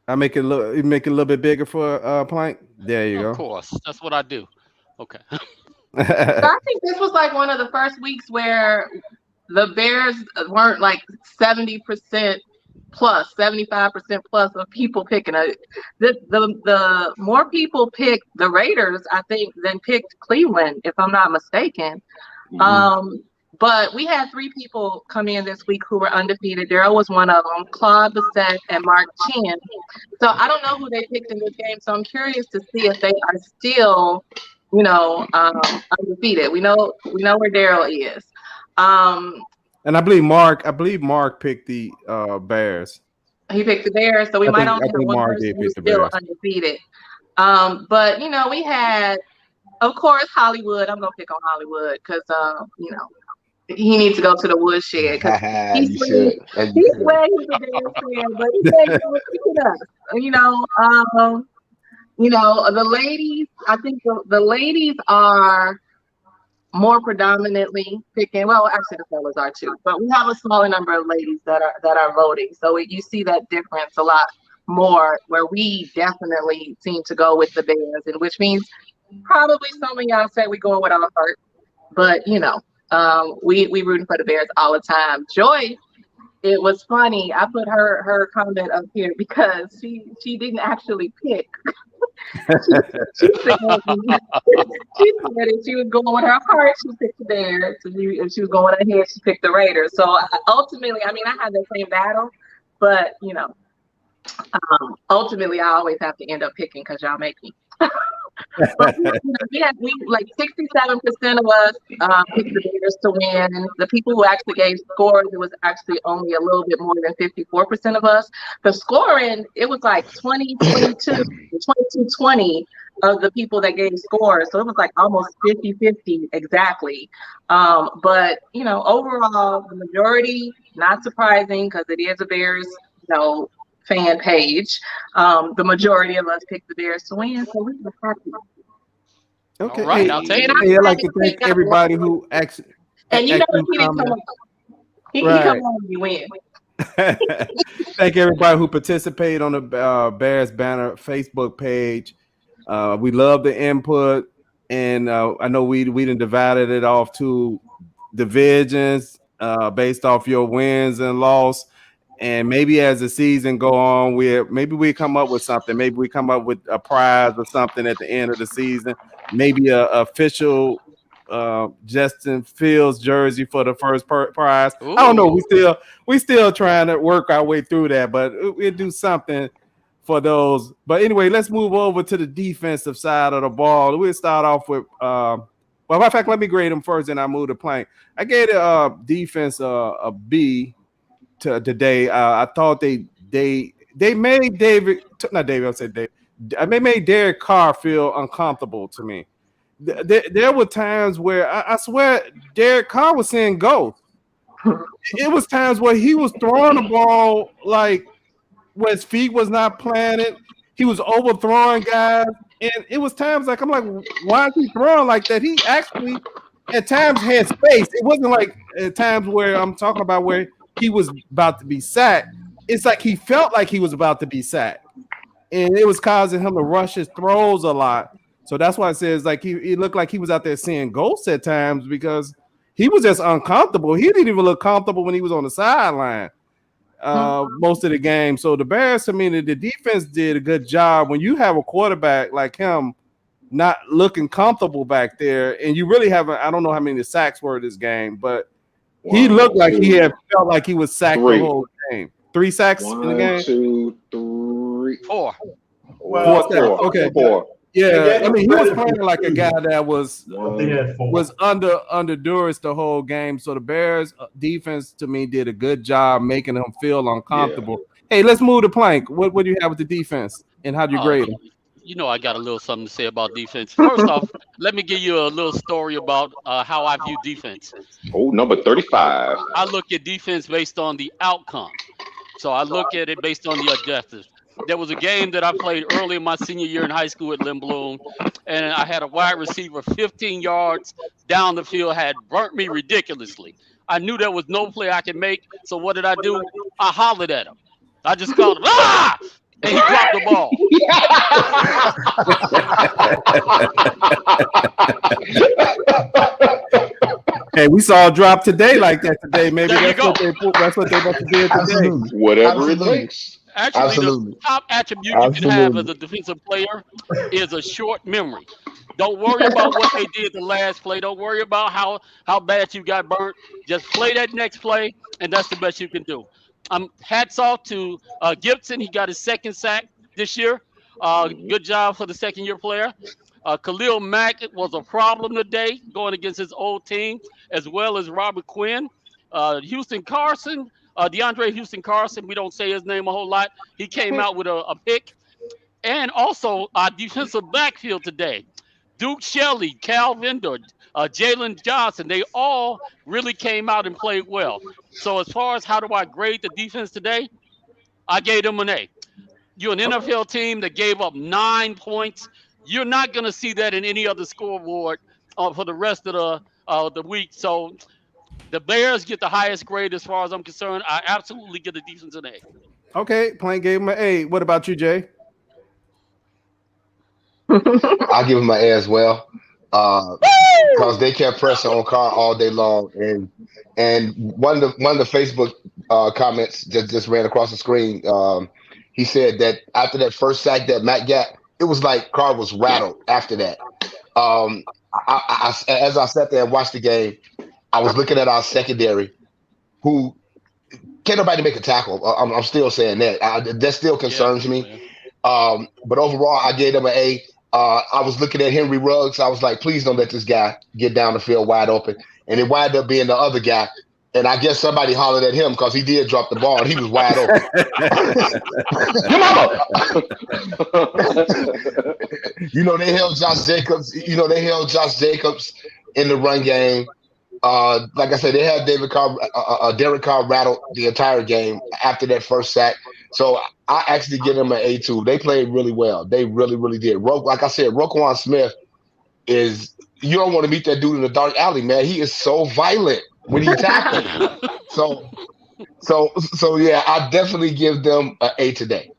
I make it a little bit bigger for Plank. There you go. Of course, that's what I do. Okay. So I think this was like one of the first weeks where the Bears weren't like 70% plus 75% plus of people picking it. The more people picked the Raiders, I think, than picked Cleveland, if I'm not mistaken. But we had 3 people come in this week who were undefeated. Daryl was one of them, Claude Bissett and Mark Chin. So I don't know who they picked in this game. So I'm curious to see if they are still, undefeated. We know where Daryl is. And I believe Mark picked the Bears. He picked the Bears, so we might only have one person who's still undefeated. But we had, of course, Hollywood. I'm gonna pick on Hollywood because he needs to go to the woodshed because he's way he's a Bears fan, but he said the ladies. I think the ladies are more predominantly picking. Well, actually, the fellas are too, but we have a smaller number of ladies that are voting. So you see that difference a lot more, where we definitely seem to go with the Bears, and which means probably some of y'all say we going with our heart, but we rooting for the Bears all the time. Joy, it was funny. I put her comment up here because she didn't actually pick. she said she was going with her heart. She picked the Bears. If she was going with her head, she picked the Raiders. So ultimately, I had the same battle, but ultimately, I always have to end up picking because y'all make me. But we like 67% of us picked the Bears to win. The people who actually gave scores, it was actually only a little bit more than 54% of us. The scoring, it was like 22-20 of the people that gave scores. So it was like almost 50-50 exactly. But overall, the majority, not surprising because it is a Bears, fan page. The majority of us picked the Bears to win, so we were happy. Okay, all right, I'll take it. I'd like to thank everybody who actually. And he didn't come on. He come on when you win. Thank everybody who participated on the Bears Banter Facebook page. We love the input, and I know we done divided it off to divisions based off your wins and loss. And maybe as the season go on, we come up with something. Maybe we come up with a prize or something at the end of the season. Maybe a official Justin Fields jersey for the first prize. Ooh. I don't know. We still trying to work our way through that, but we'll do something for those. But anyway, let's move over to the defensive side of the ball. We'll start off with in fact, let me grade them first, and I move the plank. I gave the defense a B. Today, I thought they made Derek Carr feel uncomfortable to me. There were times where I swear Derek Carr was seeing ghosts. It was times where he was throwing the ball like where his feet was not planted. He was overthrowing guys, and it was times like I'm like, why is he throwing like that? He actually at times had space. It wasn't like at times where I'm talking about where he was about to be sacked. It's like he felt like he was about to be sacked, and it was causing him to rush his throws a lot. So that's why it says like he looked like he was out there seeing ghosts at times because he was just uncomfortable. He didn't even look comfortable when he was on the sideline most of the game. So the Bears, the defense did a good job when you have a quarterback like him not looking comfortable back there, and you really haven't. I don't know how many sacks were this game, but he looked like he had felt like he was sacked the whole game. 3 sacks in the game? 1, 2, 3, 4. Well, 4. Okay. 4. Yeah, he was playing like a guy that was under duress the whole game. So the Bears defense to me did a good job making him feel uncomfortable. Yeah. Hey, let's move the plank. What do you have with the defense, and how do you grade them? I got a little something to say about defense. First off, let me give you a little story about how I view defense. Oh, number 35. I look at defense based on the outcome. So I look at it based on the objectives. There was a game that I played early in my senior year in high school at Lynn Bloom, and I had a wide receiver 15 yards down the field, had burnt me ridiculously. I knew there was no play I could make, so what did I do? I hollered at him. I just called him, ah! And he dropped the ball. Hey, we saw a drop today like that today. Maybe There you that's go. what they about to do today. Absolutely. Whatever it Absolutely. takes. Actually, the Absolutely. top attribute you can have as Absolutely. a defensive player is a short memory. Don't worry about what they did the last play. Don't worry about how bad you got burnt. Just play that next play, and that's the best you can do. Hats off to Gibson. He got his second sack this year. Good job for the second-year player. Khalil Mack was a problem today going against his old team, as well as Robert Quinn. Houston Carson, DeAndre Houston Carson, we don't say his name a whole lot. He came out with a pick. And also our defensive backfield today. Duke Shelley, Cal Vendor, Jalen Johnson, they all really came out and played well. So as far as how do I grade the defense today, I gave them an A. You're an NFL team that gave up 9 points. You're not going to see that in any other scoreboard for the rest of the week. So the Bears get the highest grade as far as I'm concerned. I absolutely get the defense an A. Okay, Plank gave him an A. What about you, Jay? I'll give him an A as well. Because they kept pressing on Carr all day long, and one of the Facebook comments that just ran across the screen. He said that after that first sack that Matt got, it was like Carr was rattled after that. As I sat there and watched the game, I was looking at our secondary, who can't nobody make a tackle. I'm still saying that. That still concerns me. But overall, I gave them an A. I was looking at Henry Ruggs. I was like, please don't let this guy get down the field wide open. And it wound up being the other guy. And I guess somebody hollered at him because he did drop the ball and he was wide open. Your mama! They held Josh Jacobs. They held Josh Jacobs in the run game. Like I said, they had Derek Carr rattled the entire game after that first sack. So I actually give them an A2. They played really well. They really, really did. Like I said, Roquan Smith you don't want to meet that dude in the dark alley, man. He is so violent when he tackles. So yeah, I definitely give them an A today.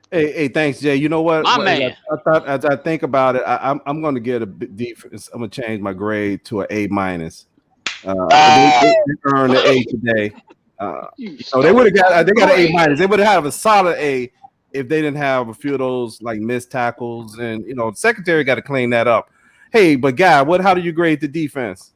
Hey, thanks, Jay. You know what? My man. I thought as I think about it, I'm going to get a defense. I'm going to change my grade to an A minus. They earned an A today. They would have got. They got an A minus. They would have a solid A if they didn't have a few of those like missed tackles, and the secondary got to clean that up. Hey, but Guy, how do you grade the defense?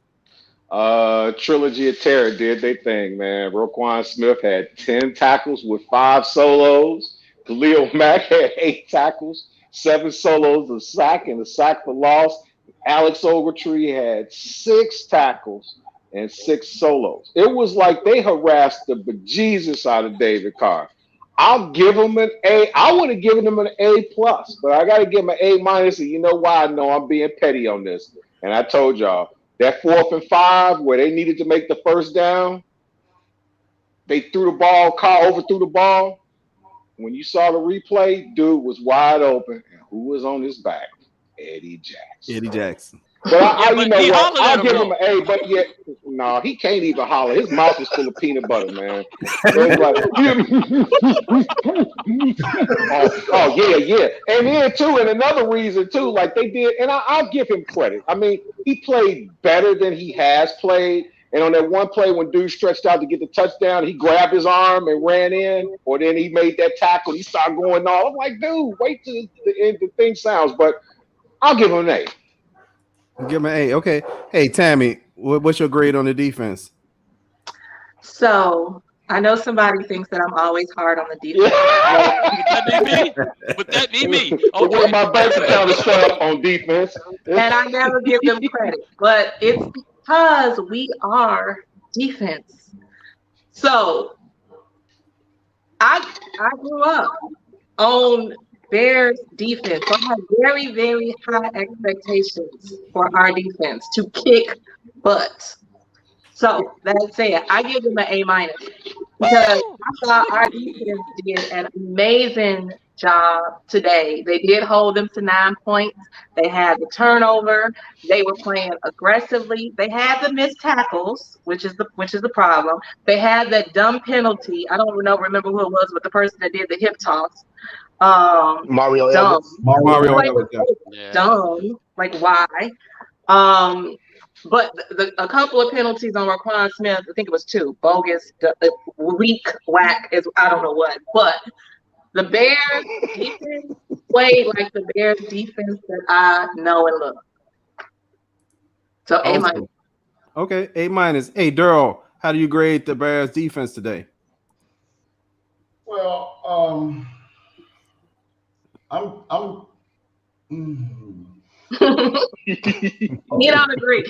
Trilogy of Terror did their thing, man. Roquan Smith had 10 tackles with 5 solos. Khalil Mack had 8 tackles, 7 solos, a sack, and a sack for loss. Alex Ogletree had 6 tackles and 6 solos. It was like they harassed the bejesus out of David Carr. I'll give him an A. I would have given him an A plus, but I got to give him an A minus. And you know why? I know I'm being petty on this. And I told y'all that 4th and 5 where they needed to make the first down, they threw the ball. Carr overthrew the ball. When you saw the replay, dude was wide open. And who was on his back? Eddie Jackson. But I'll give him an A. But yet, no, he can't even holler. His mouth is full of peanut butter, man. Yeah. And then too, and another reason too, like they did, and I'll give him credit. I mean, he played better than he has played. And on that one play when dude stretched out to get the touchdown, he grabbed his arm and ran in, or then he made that tackle. He started going off. I'm like, dude, wait till the end. The thing sounds. But I'll give him an A. Give him an A. Okay. Hey, Tammy, what's your grade on the defense? So I know somebody thinks that I'm always hard on the defense. Would that be me? Okay. Where my bank account is set up on defense. And I never give them credit. But it's because we are defense. So I grew up on Bears defense. So I have very, very high expectations for our defense to kick butt. So that said, I give them an A minus because I thought our defense did an amazing job today. They did hold them to 9 points. They had the turnover. They were playing aggressively. They had the missed tackles, which is the problem. They had that dumb penalty. I don't remember who it was, but the person that did the hip toss. Mario dumb. Evans. Mario Evans. Dumb. Like why? But a couple of penalties on Raquan Smith, I think it was 2, bogus, weak, whack, is I don't know what. But the Bears defense played like the Bears defense that I know and love. So A-. Awesome. Okay, A-. Hey, Daryl, how do you grade the Bears defense today? Well, You don't agree.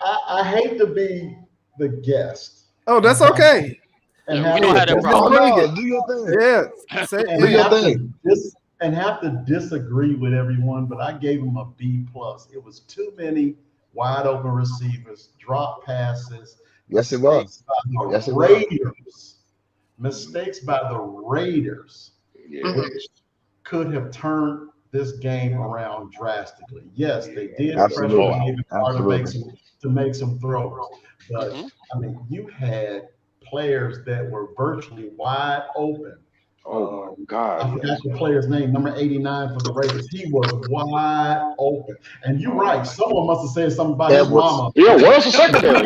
I hate to be the guest. Oh, that's okay. We don't have that problem. No, do your thing. Yeah, Do your thing. And have to disagree with everyone, but I gave him a B+. It was too many wide open receivers, drop passes. Yes, it was. Yes, it was. Mistakes by the Raiders, which could have turned this game around drastically. Yes, they did pressure David Carter to make some throws, but I mean, you had players that were virtually wide open. Oh my God! I forgot the player's name, number 89 for the Raiders. He was wide open, and you're right. Someone must have said something about his mama. Yeah, where's the secondary?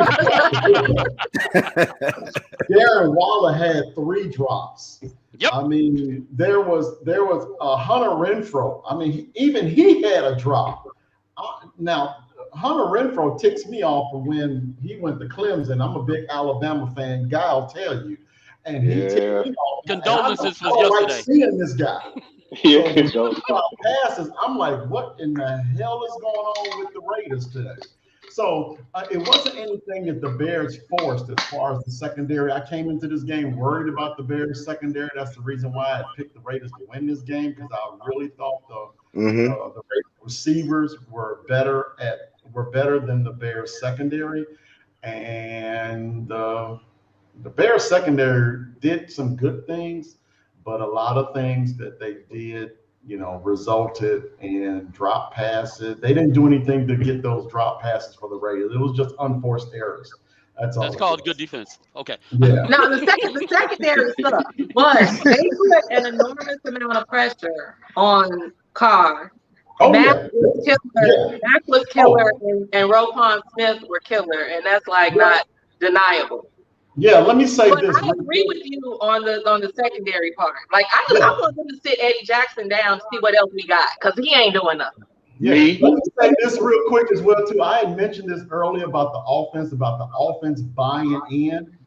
Darren Waller had 3 drops. Yep. I mean, there was Hunter Renfrow. I mean, even he had a drop. Now, Hunter Renfrow ticks me off from when he went to Clemson. I'm a big Alabama fan. Guy, I'll tell you. And he ticked me off. Condolences was yesterday. Seeing this guy. Yeah, passes. I'm like, what in the hell is going on with the Raiders today? So it wasn't anything that the Bears forced as far as the secondary. I came into this game worried about the Bears secondary. That's the reason why I picked the Raiders to win this game, because I really thought the Raiders receivers were better than the Bears secondary, and the Bears secondary did some good things, but a lot of things that they did, resulted in drop passes. They didn't do anything to get those drop passes for the Raiders. It was just unforced errors. That's all. That's called good defense. Okay. Yeah. No, the secondary stuff, but they put an enormous amount of pressure on Carr. Mac was killer, and Roquan Smith were killer, and that's like not deniable. Yeah, let me say this. I agree with you on the secondary part. Like I want them to sit Eddie Jackson down to see what else we got, because he ain't doing nothing. Yeah, let me say this real quick as well too. I had mentioned this earlier about the offense buying in.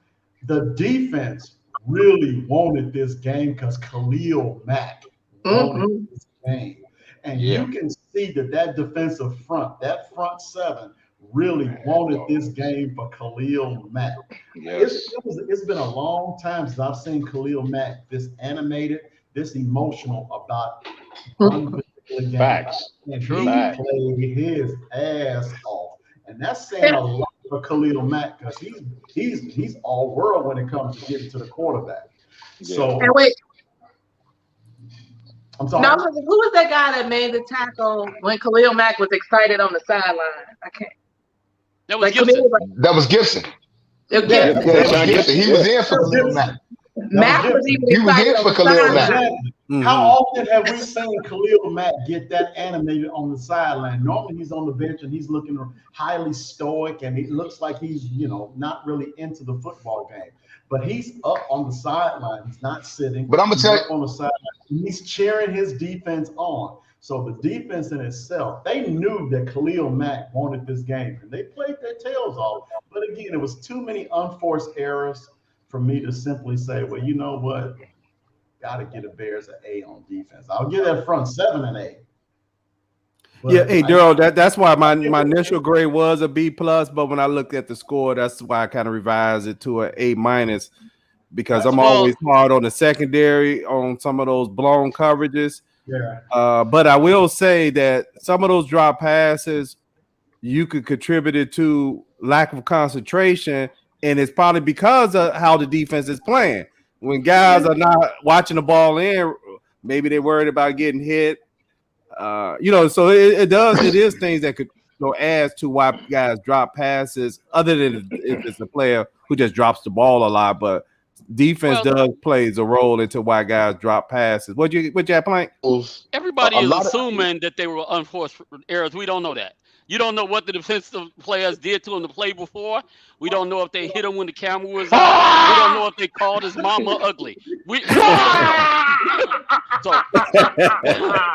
The defense really wanted this game because Khalil Mack wanted this game. And you can see that defensive front, that front 7, really wanted this game for Khalil Mack. Yes. It's been a long time since I've seen Khalil Mack this animated, this emotional about game. Facts. And he played his ass off. And that's saying a lot for Khalil Mack, because he's all world when it comes to getting to the quarterback. Yeah. So and wait. I'm sorry. No, who was that guy that made the tackle when Khalil Mack was excited on the sideline? I can't. That was Gibson. That was Gibson. Gibson. He was in for Khalil Mack. Mack was even excited for Khalil Mack. How often have we seen Khalil Mack get that animated on the sideline? Normally he's on the bench and he's looking highly stoic, and it looks like he's, not really into the football game. But he's up on the sideline. He's not sitting. But I'm gonna tell you, on the sideline. He's cheering his defense on. So the defense in itself, they knew that Khalil Mack wanted this game, and they played their tails off. But again, it was too many unforced errors for me to simply say, well, you know what? Got to get a Bears an A on defense. I'll give that front 7 an A. But yeah, hey, Daryl, that's why my initial grade was a B+, but when I looked at the score, that's why I kind of revised it to an A-, because I'm always hard on the secondary on some of those blown coverages. Yeah. But I will say that some of those drop passes, you could contribute it to lack of concentration, and it's probably because of how the defense is playing. When guys are not watching the ball in, maybe they're worried about getting hit. So it is things that could add to why guys drop passes, other than if it's a player who just drops the ball a lot. But defense plays a role into why guys drop passes. What you have, Plank? Everybody is assuming that they were unforced errors. We don't know that. You don't know what the defensive players did to him the play before. We don't know if they hit him when the camera was on. We don't know if they called his mama ugly. We so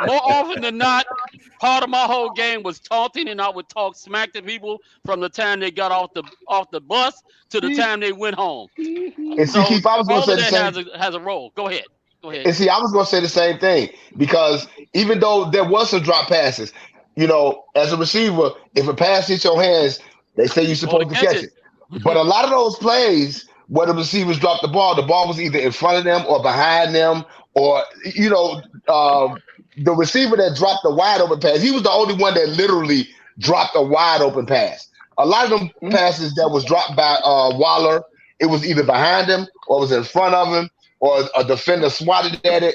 more often than not, part of my whole game was taunting, and I would talk smack to people from the time they got off the bus to the time they went home. And So see, Keith, I was going to all say of the that same. has a role. Go ahead. And see, I was going to say the same thing because even though there was some drop passes, as a receiver, if a pass hits your hands, they say you're supposed to catch it. But a lot of those plays where the receivers dropped the ball was either in front of them or behind them, or the receiver that dropped the wide open pass, he was the only one that literally dropped a wide open pass. A lot of them passes that was dropped by Waller, it was either behind him or it was in front of him, or a defender swatted at it.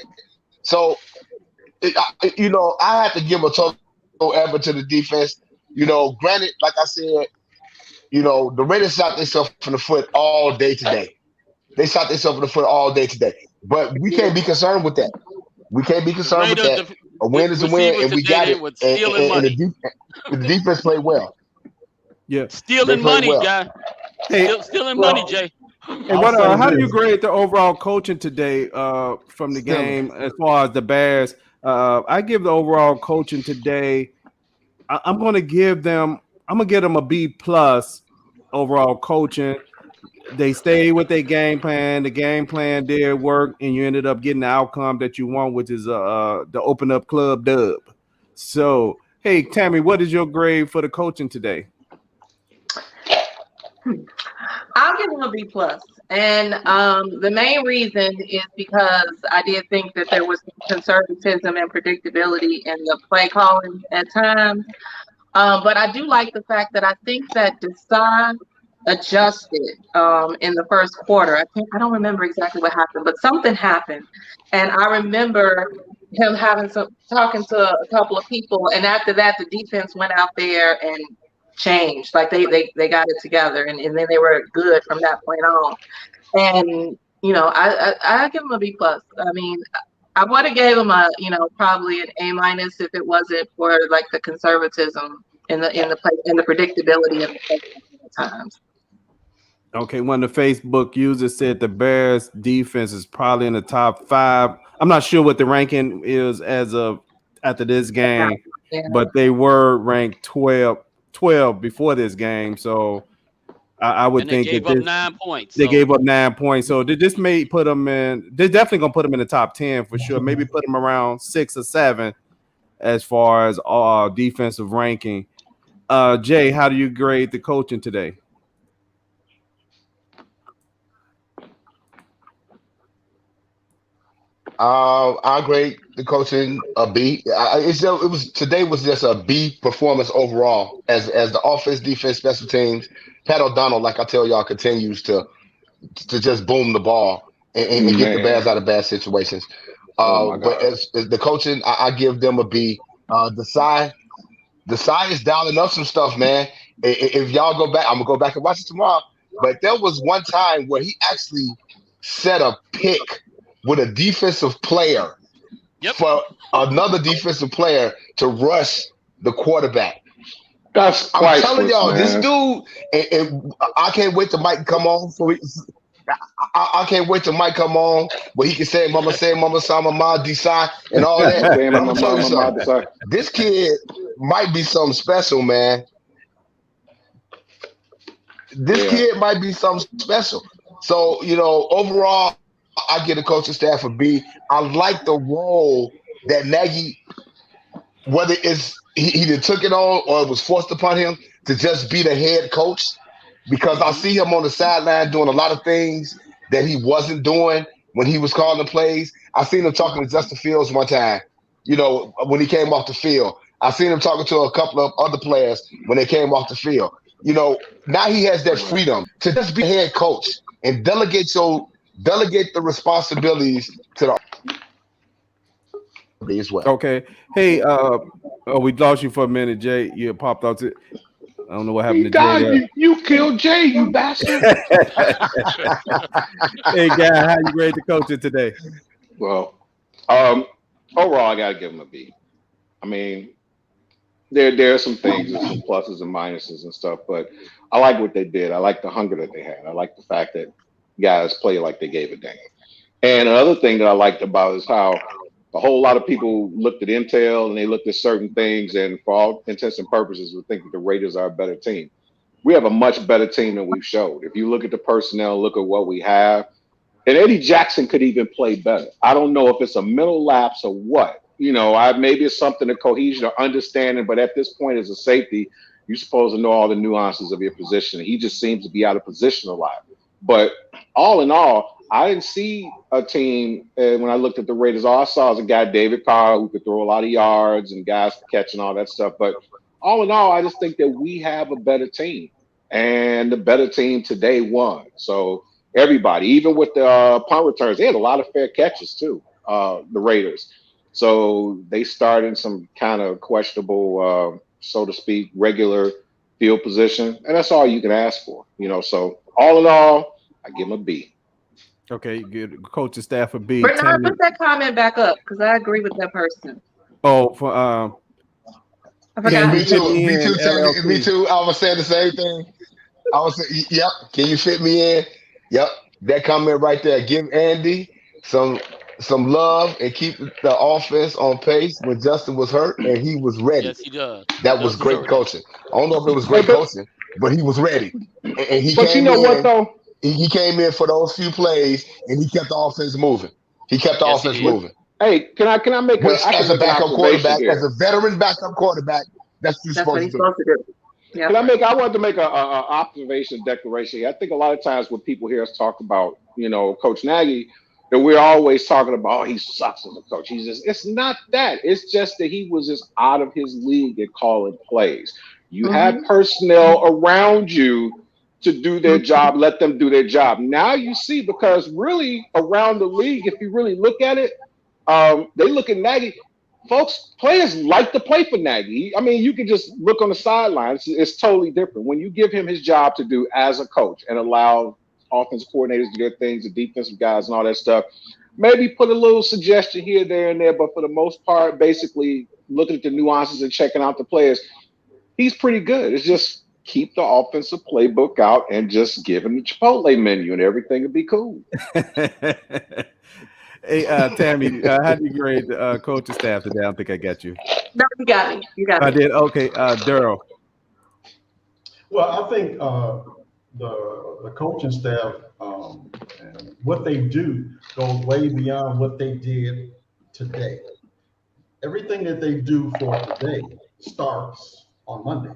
So, I have to give a total effort to the defense. Granted, like I said, the Raiders shot themselves in the foot all day today. They shot themselves in the foot all day today. But we can't be concerned with that. We can't be concerned with that. A win is a win, and we got it. And the defense played well. Yeah, stealing money, guy. Stealing money, Jay. And how do you grade the overall coaching today from the game as far as the Bears? I give the overall coaching today. I'm going to give them a B plus overall coaching. They stayed with their game plan. The game plan did work, and you ended up getting the outcome that you want, which is the open up club dub. So, hey, Tammy, what is your grade for the coaching today? I'll give them a B plus. And the main reason is because I did think that there was conservatism and predictability in the play calling at times. But I do like the fact that I think that Desai adjusted in the first quarter. I don't remember exactly what happened, but something happened. And I remember him talking to a couple of people. And after that, the defense went out there and changed. Like they got it together, and then they were good from that point on. And I give them a B plus. I mean, I would have gave them a probably an A minus if it wasn't for like the conservatism in the play and the predictability of the play times. Okay, one of the Facebook users said the Bears defense is probably in the top 5. I'm not sure what the ranking is as of after this game, but they were ranked 12 before this game, so I would think they gave up 9 points. They gave up 9 points, so this may put them in. They're definitely gonna put them in the top 10 for sure. Maybe put them around 6 or 7 as far as defensive ranking. Jay, how do you grade the coaching today? I grade the coaching a B. Today was just a B performance overall as the offense, defense, special teams. Pat O'Donnell, like I tell y'all, continues to just boom the ball and get the Bears out of bad situations. But as the coaching, I give them a B. The side is dialing up some stuff, man. If y'all go back, I'm gonna go back and watch it tomorrow. But there was one time where he actually set a pick with a defensive player for another defensive player to rush the quarterback. I'm telling y'all, this dude, and I can't wait till Mike come on. I can't wait till Mike come on where he can say Mama, Sama, Ma, Desai, and all that. I'm gonna tell you something. This kid might be something special, man. This kid might be something special. So, overall, I get the coaching staff a B. I like the role that Nagy, whether it's he either took it on or it was forced upon him to just be the head coach, because I see him on the sideline doing a lot of things that he wasn't doing when he was calling plays. I seen him talking to Justin Fields one time, when he came off the field. I seen him talking to a couple of other players when they came off the field. Now he has that freedom to just be a head coach and delegate the responsibilities to the as well. Okay. Hey, we lost you for a minute, Jay. You popped out. I don't know what happened to Jay. You killed Jay, you bastard. Hey, guy, how you grade the coaching today? Well, overall, I got to give him a B. I mean, there are some things, there's some pluses and minuses and stuff, but I like what they did. I like the hunger that they had. I like the fact that guys play like they gave a damn. And another thing that I liked about is how a whole lot of people looked at intel and they looked at certain things, and for all intents and purposes, would think that the Raiders are a better team. We have a much better team than we've showed. If you look at the personnel, look at what we have, and Eddie Jackson could even play better. I don't know if it's a mental lapse or what. Maybe it's something of cohesion or understanding, but at this point, as a safety, you're supposed to know all the nuances of your position. He just seems to be out of position a lot. But all in all, I didn't see a team, when I looked at the Raiders, all I saw was a guy, David Carr, who could throw a lot of yards and guys for catching all that stuff. But all in all, I just think that we have a better team. And the better team today won. So everybody, even with the punt returns, they had a lot of fair catches too, the Raiders. So they started some kind of questionable, so to speak, regular field position. And that's all you can ask for, So all in all, I give them a B. Okay, good. Coaching staff would be. Bernard, put that comment back up because I agree with that person. Oh, for I forgot. Yeah, me too. Me too. LLC. Me too. I was saying the same thing. I was saying, yep. Can you fit me in? Yep. That comment right there. Give Andy some love and keep the offense on pace when Justin was hurt and he was ready. Yes, he does. That was great coaching. I don't know if it was great coaching, but he was ready. And he But came you know in, what though? He came in for those few plays and he kept the offense moving. He kept the offense moving. Hey, can I make as a backup quarterback, as a veteran backup quarterback, that's what you're supposed to do. Yeah. I wanted to make a observation declaration here. I think a lot of times when people hear us talk about, Coach Nagy, that we're always talking about, oh, he sucks as a coach. It's not that. It's just that he was just out of his league at calling plays. You had personnel around you to do their job, let them do their job. Now you see, because really around the league, if you really look at it, they look at Nagy. Folks, players like to play for Nagy. I mean, you can just look on the sidelines. It's totally different. When you give him his job to do as a coach and allow offensive coordinators to do their things, the defensive guys and all that stuff, maybe put a little suggestion here, there, and there. But for the most part, basically looking at the nuances and checking out the players, he's pretty good. It's just keep the offensive playbook out and just give him the Chipotle menu and everything will be cool. Hey, Tammy, how do you grade the coaching staff today? I don't think I got you. No, you got me. You got me. I did. Okay, Daryl. Well, I think the coaching staff and what they do goes way beyond what they did today. Everything that they do for today starts on Monday,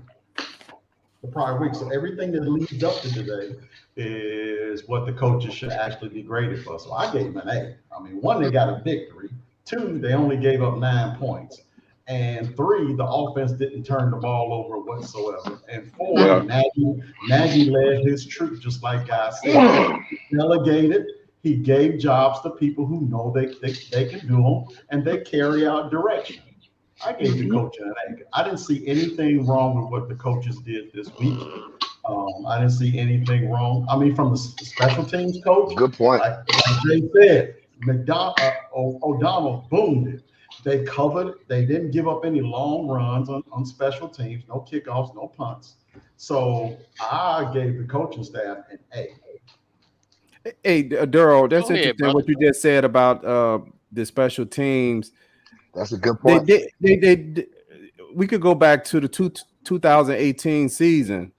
the prior week. So everything that leads up to today is what the coaches should actually be graded for. So I gave them an A. I mean, 1, they got a victory. 2, they only gave up 9 points. And 3, the offense didn't turn the ball over whatsoever. And 4, Nagy led his troop, just like guys said. He delegated. He gave jobs to people who know they can do them, and they carry out direction. I gave the coach an A. I didn't see anything wrong with what the coaches did this week. I didn't see anything wrong. I mean, from the special teams coach. Good point. Like Jaye said, O'Donnell boomed it. They covered. They didn't give up any long runs on special teams. No kickoffs, no punts. So I gave the coaching staff an A. Hey, Daryl, that's interesting what you just said about the special teams. That's a good point. We could go back to the 2018 season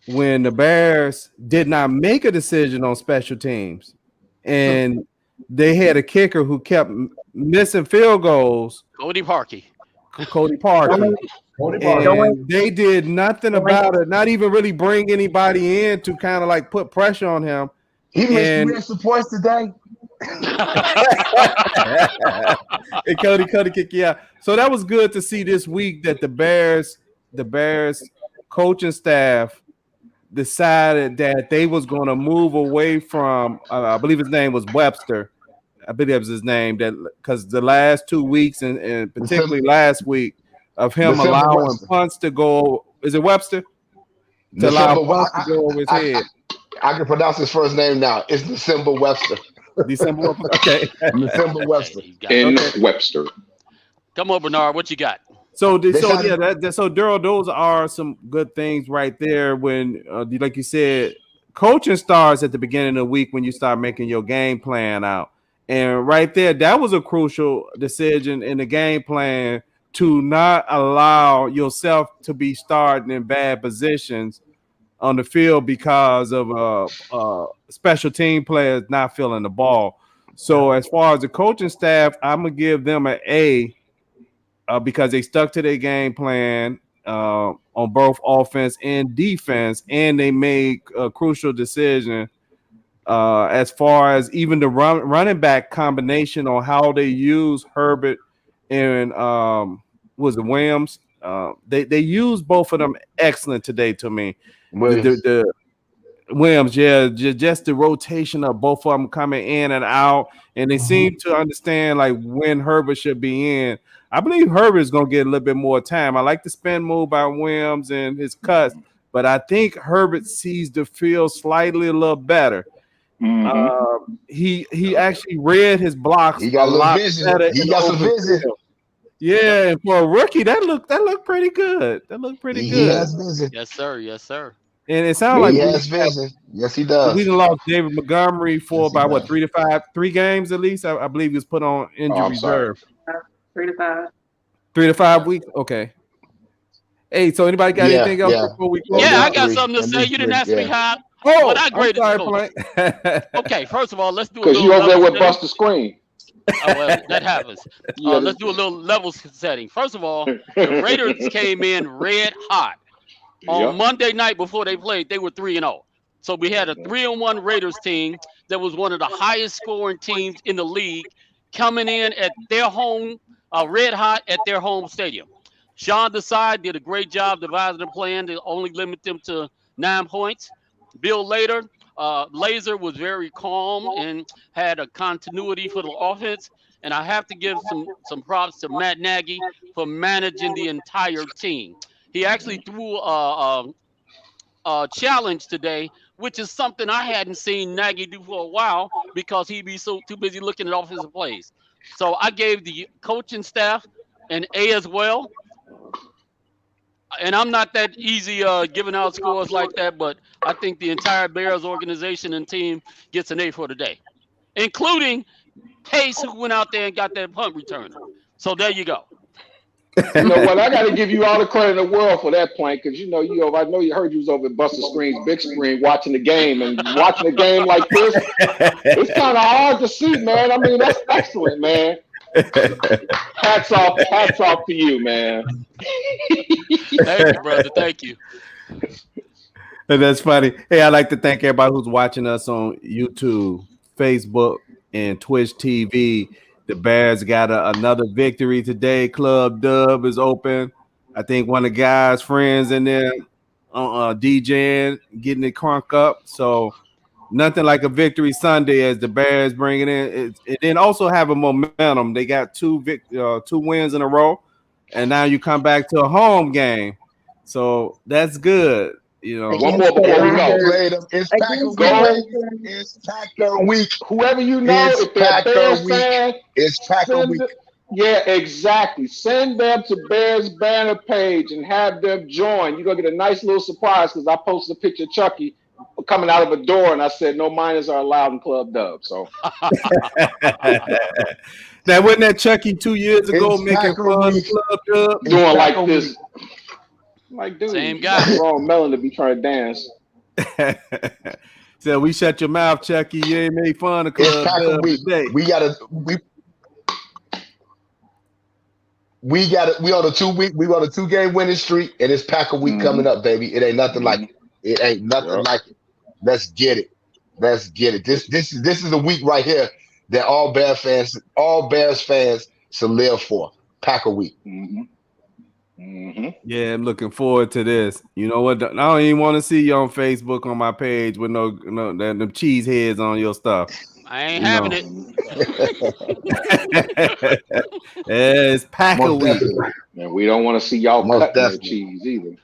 when the Bears did not make a decision on special teams, and they had a kicker who kept missing field goals. Cody Parkey. And they did nothing about it, not even really bring anybody in to kind of like put pressure on him. He missed the points today. And Cody kick you out. So that was good to see this week that the Bears coaching staff decided that they was going to move away from I believe his name was Webster. I believe that was his name, that because the last 2 weeks and particularly last week of him allowing punts to go. Is it Webster? To allow punts to go over his head. I can pronounce his first name now. It's December Webster. December Webster. Okay. December Webster. In Webster. Come on, Bernard. What you got? So Daryl, those are some good things right there. When, like you said, coaching starts at the beginning of the week when you start making your game plan out, and right there, that was a crucial decision in the game plan to not allow yourself to be starting in bad positions on the field because of special team players not feeling the ball. So as far as the coaching staff, I'm gonna give them an A. Because they stuck to their game plan on both offense and defense, and they made a crucial decision as far as even the running back combination on how they use Herbert and was it Williams. They used both of them excellent today to me. The Williams, yeah, just the rotation of both of them coming in and out, and they seem to understand like when Herbert should be in. I believe Herbert is going to get a little bit more time. I like the spin move by Williams and his cuts, but I think Herbert sees the field slightly a little better. He actually read his blocks. He got a lot vision. better. He got some vision. Yeah, and for a rookie, that looked pretty good. That looked pretty good. He has vision. Yes, sir. Yes, sir. And it sounds like he has vision. Yes, he does. We lost David Montgomery for about what 3 games at least. I believe he was put on injury reserve. 3 to 5. 3 to 5 weeks. Okay. Hey, so anybody got anything else before we close? Yeah, I got something to say. You didn't ask me how. But I graded Okay, first of all, let's do a little. Because you over there with Buster Screen. Well, that happens. Let's do a little level setting. First of all, the Raiders came in red hot. On Monday night before they played, they were 3-0. So we had a 3-1 Raiders team that was one of the highest scoring teams in the league coming in at their home, red hot at their home stadium. Sean Desai did a great job devising a plan to only limit them to 9 points. Bill Laser was very calm and had a continuity for the offense. And I have to give some props to Matt Nagy for managing the entire team. He actually threw a challenge today, which is something I hadn't seen Nagy do for a while because he'd be too busy looking at offensive plays. So I gave the coaching staff an A as well. And I'm not that easy giving out scores like that, but I think the entire Bears organization and team gets an A for today, including Pace, who went out there and got that punt returner. So there you go. You know what? I got to give you all the credit in the world for that point, because I know you heard you was over at Buster Screen's big screen watching the game, and watching a game like this, it's kind of hard to see, man. I mean, that's excellent, man. Hats off to you, man. Thank you, brother. Thank you. That's funny. Hey, I'd like to thank everybody who's watching us on YouTube, Facebook, and Twitch TV. The Bears got another victory today. Club Dub is open. I think one of the guys' friends in there DJing, getting it crunk up. So nothing like a victory Sunday as the Bears bring it in. It then also have a momentum. They got two wins in a row, and now you come back to a home game. So that's good. You know, one more before we go. It's Packer week. It's Packer week. Whoever you know, if they're Bears fan, it's Packer week. Yeah, exactly. Send them to Bears Banner page and have them join. You're gonna get a nice little surprise because I posted a picture of Chucky coming out of a door, and I said no minors are allowed in Club Dub. So now wasn't that Chucky 2 years ago it's making fun of Club Dub? Doing like this. Like, dude, same guy. Wrong melon to be trying to dance. So we shut your mouth, Chucky. You ain't made fun of Club Dub today. We on a 2-game winning streak, and it's Packer week coming up, baby. It ain't nothing like it. It ain't nothing like it. Let's get it. Let's get it. This is a week right here that all Bears fans should live for. Packer week. Yeah, I'm looking forward to this. You know what? I don't even want to see you on Facebook on my page with no them cheese heads on your stuff. I ain't having it. It's Packer week. And we don't want to see y'all cut that cheese either.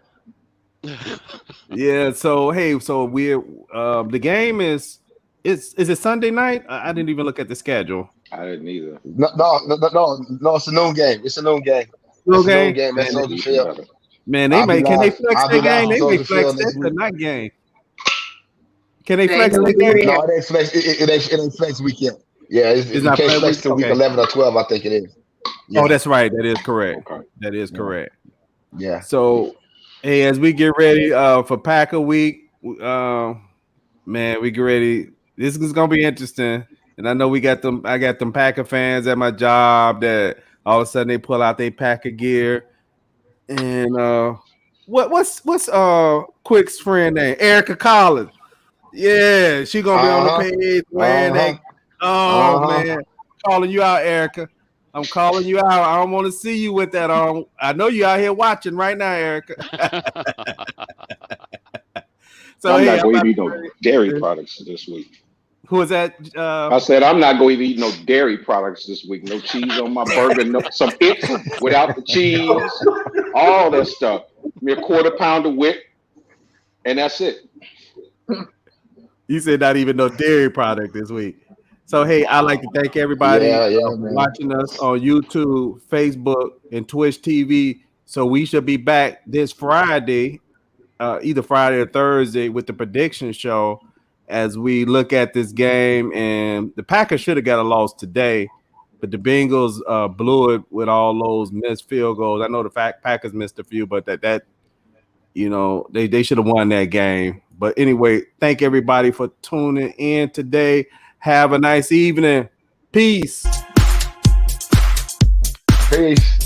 Yeah, so we're the game is it Sunday night? I didn't even look at the schedule. I didn't either. No, it's a noon game. It's a noon game. It's a game. noon game at Soldier Field. Better. Man, I'll be can they live. flex I'll their be live game? from They may Soldier flex Field that next week. tonight game. Can they They flex ain't their gonna do game? it. No, it ain't flex. It ain't flex week yet. Yeah, It's you not can't flex flex week. till week Okay. 11 or 12. I think it is. Yeah. Oh, that's right. That is correct. Okay. That is Yeah. correct. Yeah. So, hey, as we get ready for Packer Week, man, we get ready. This is gonna be interesting, and I know we got them. I got them Packer fans at my job that all of a sudden they pull out their Packer gear, and what's Quick's friend name? Erica Collins. Yeah, she gonna be on the Uh-huh. page wearing that. Oh man, calling you out, Erica. I'm calling you out. I don't want to see you with that on. I know you out here watching right now, Erica. So I'm hey, not going to eat no dairy Uh, products this week. who is that? I said I'm not going to eat no dairy products this week. No cheese on my burger. No, some its without the cheese. All that stuff. Me a quarter pound of wit, and that's it. You said not even no dairy product this week. So hey, I'd like to thank everybody for man. watching us on YouTube, Facebook, and Twitch TV. So we should be back this Friday, either Friday or Thursday, with the prediction show as we look at this game. And the Packers should have got a loss today, but the Bengals blew it with all those missed field goals. I know the Packers missed a few, but that they should have won that game. But anyway, thank everybody for tuning in today. Have a nice evening. Peace. Peace.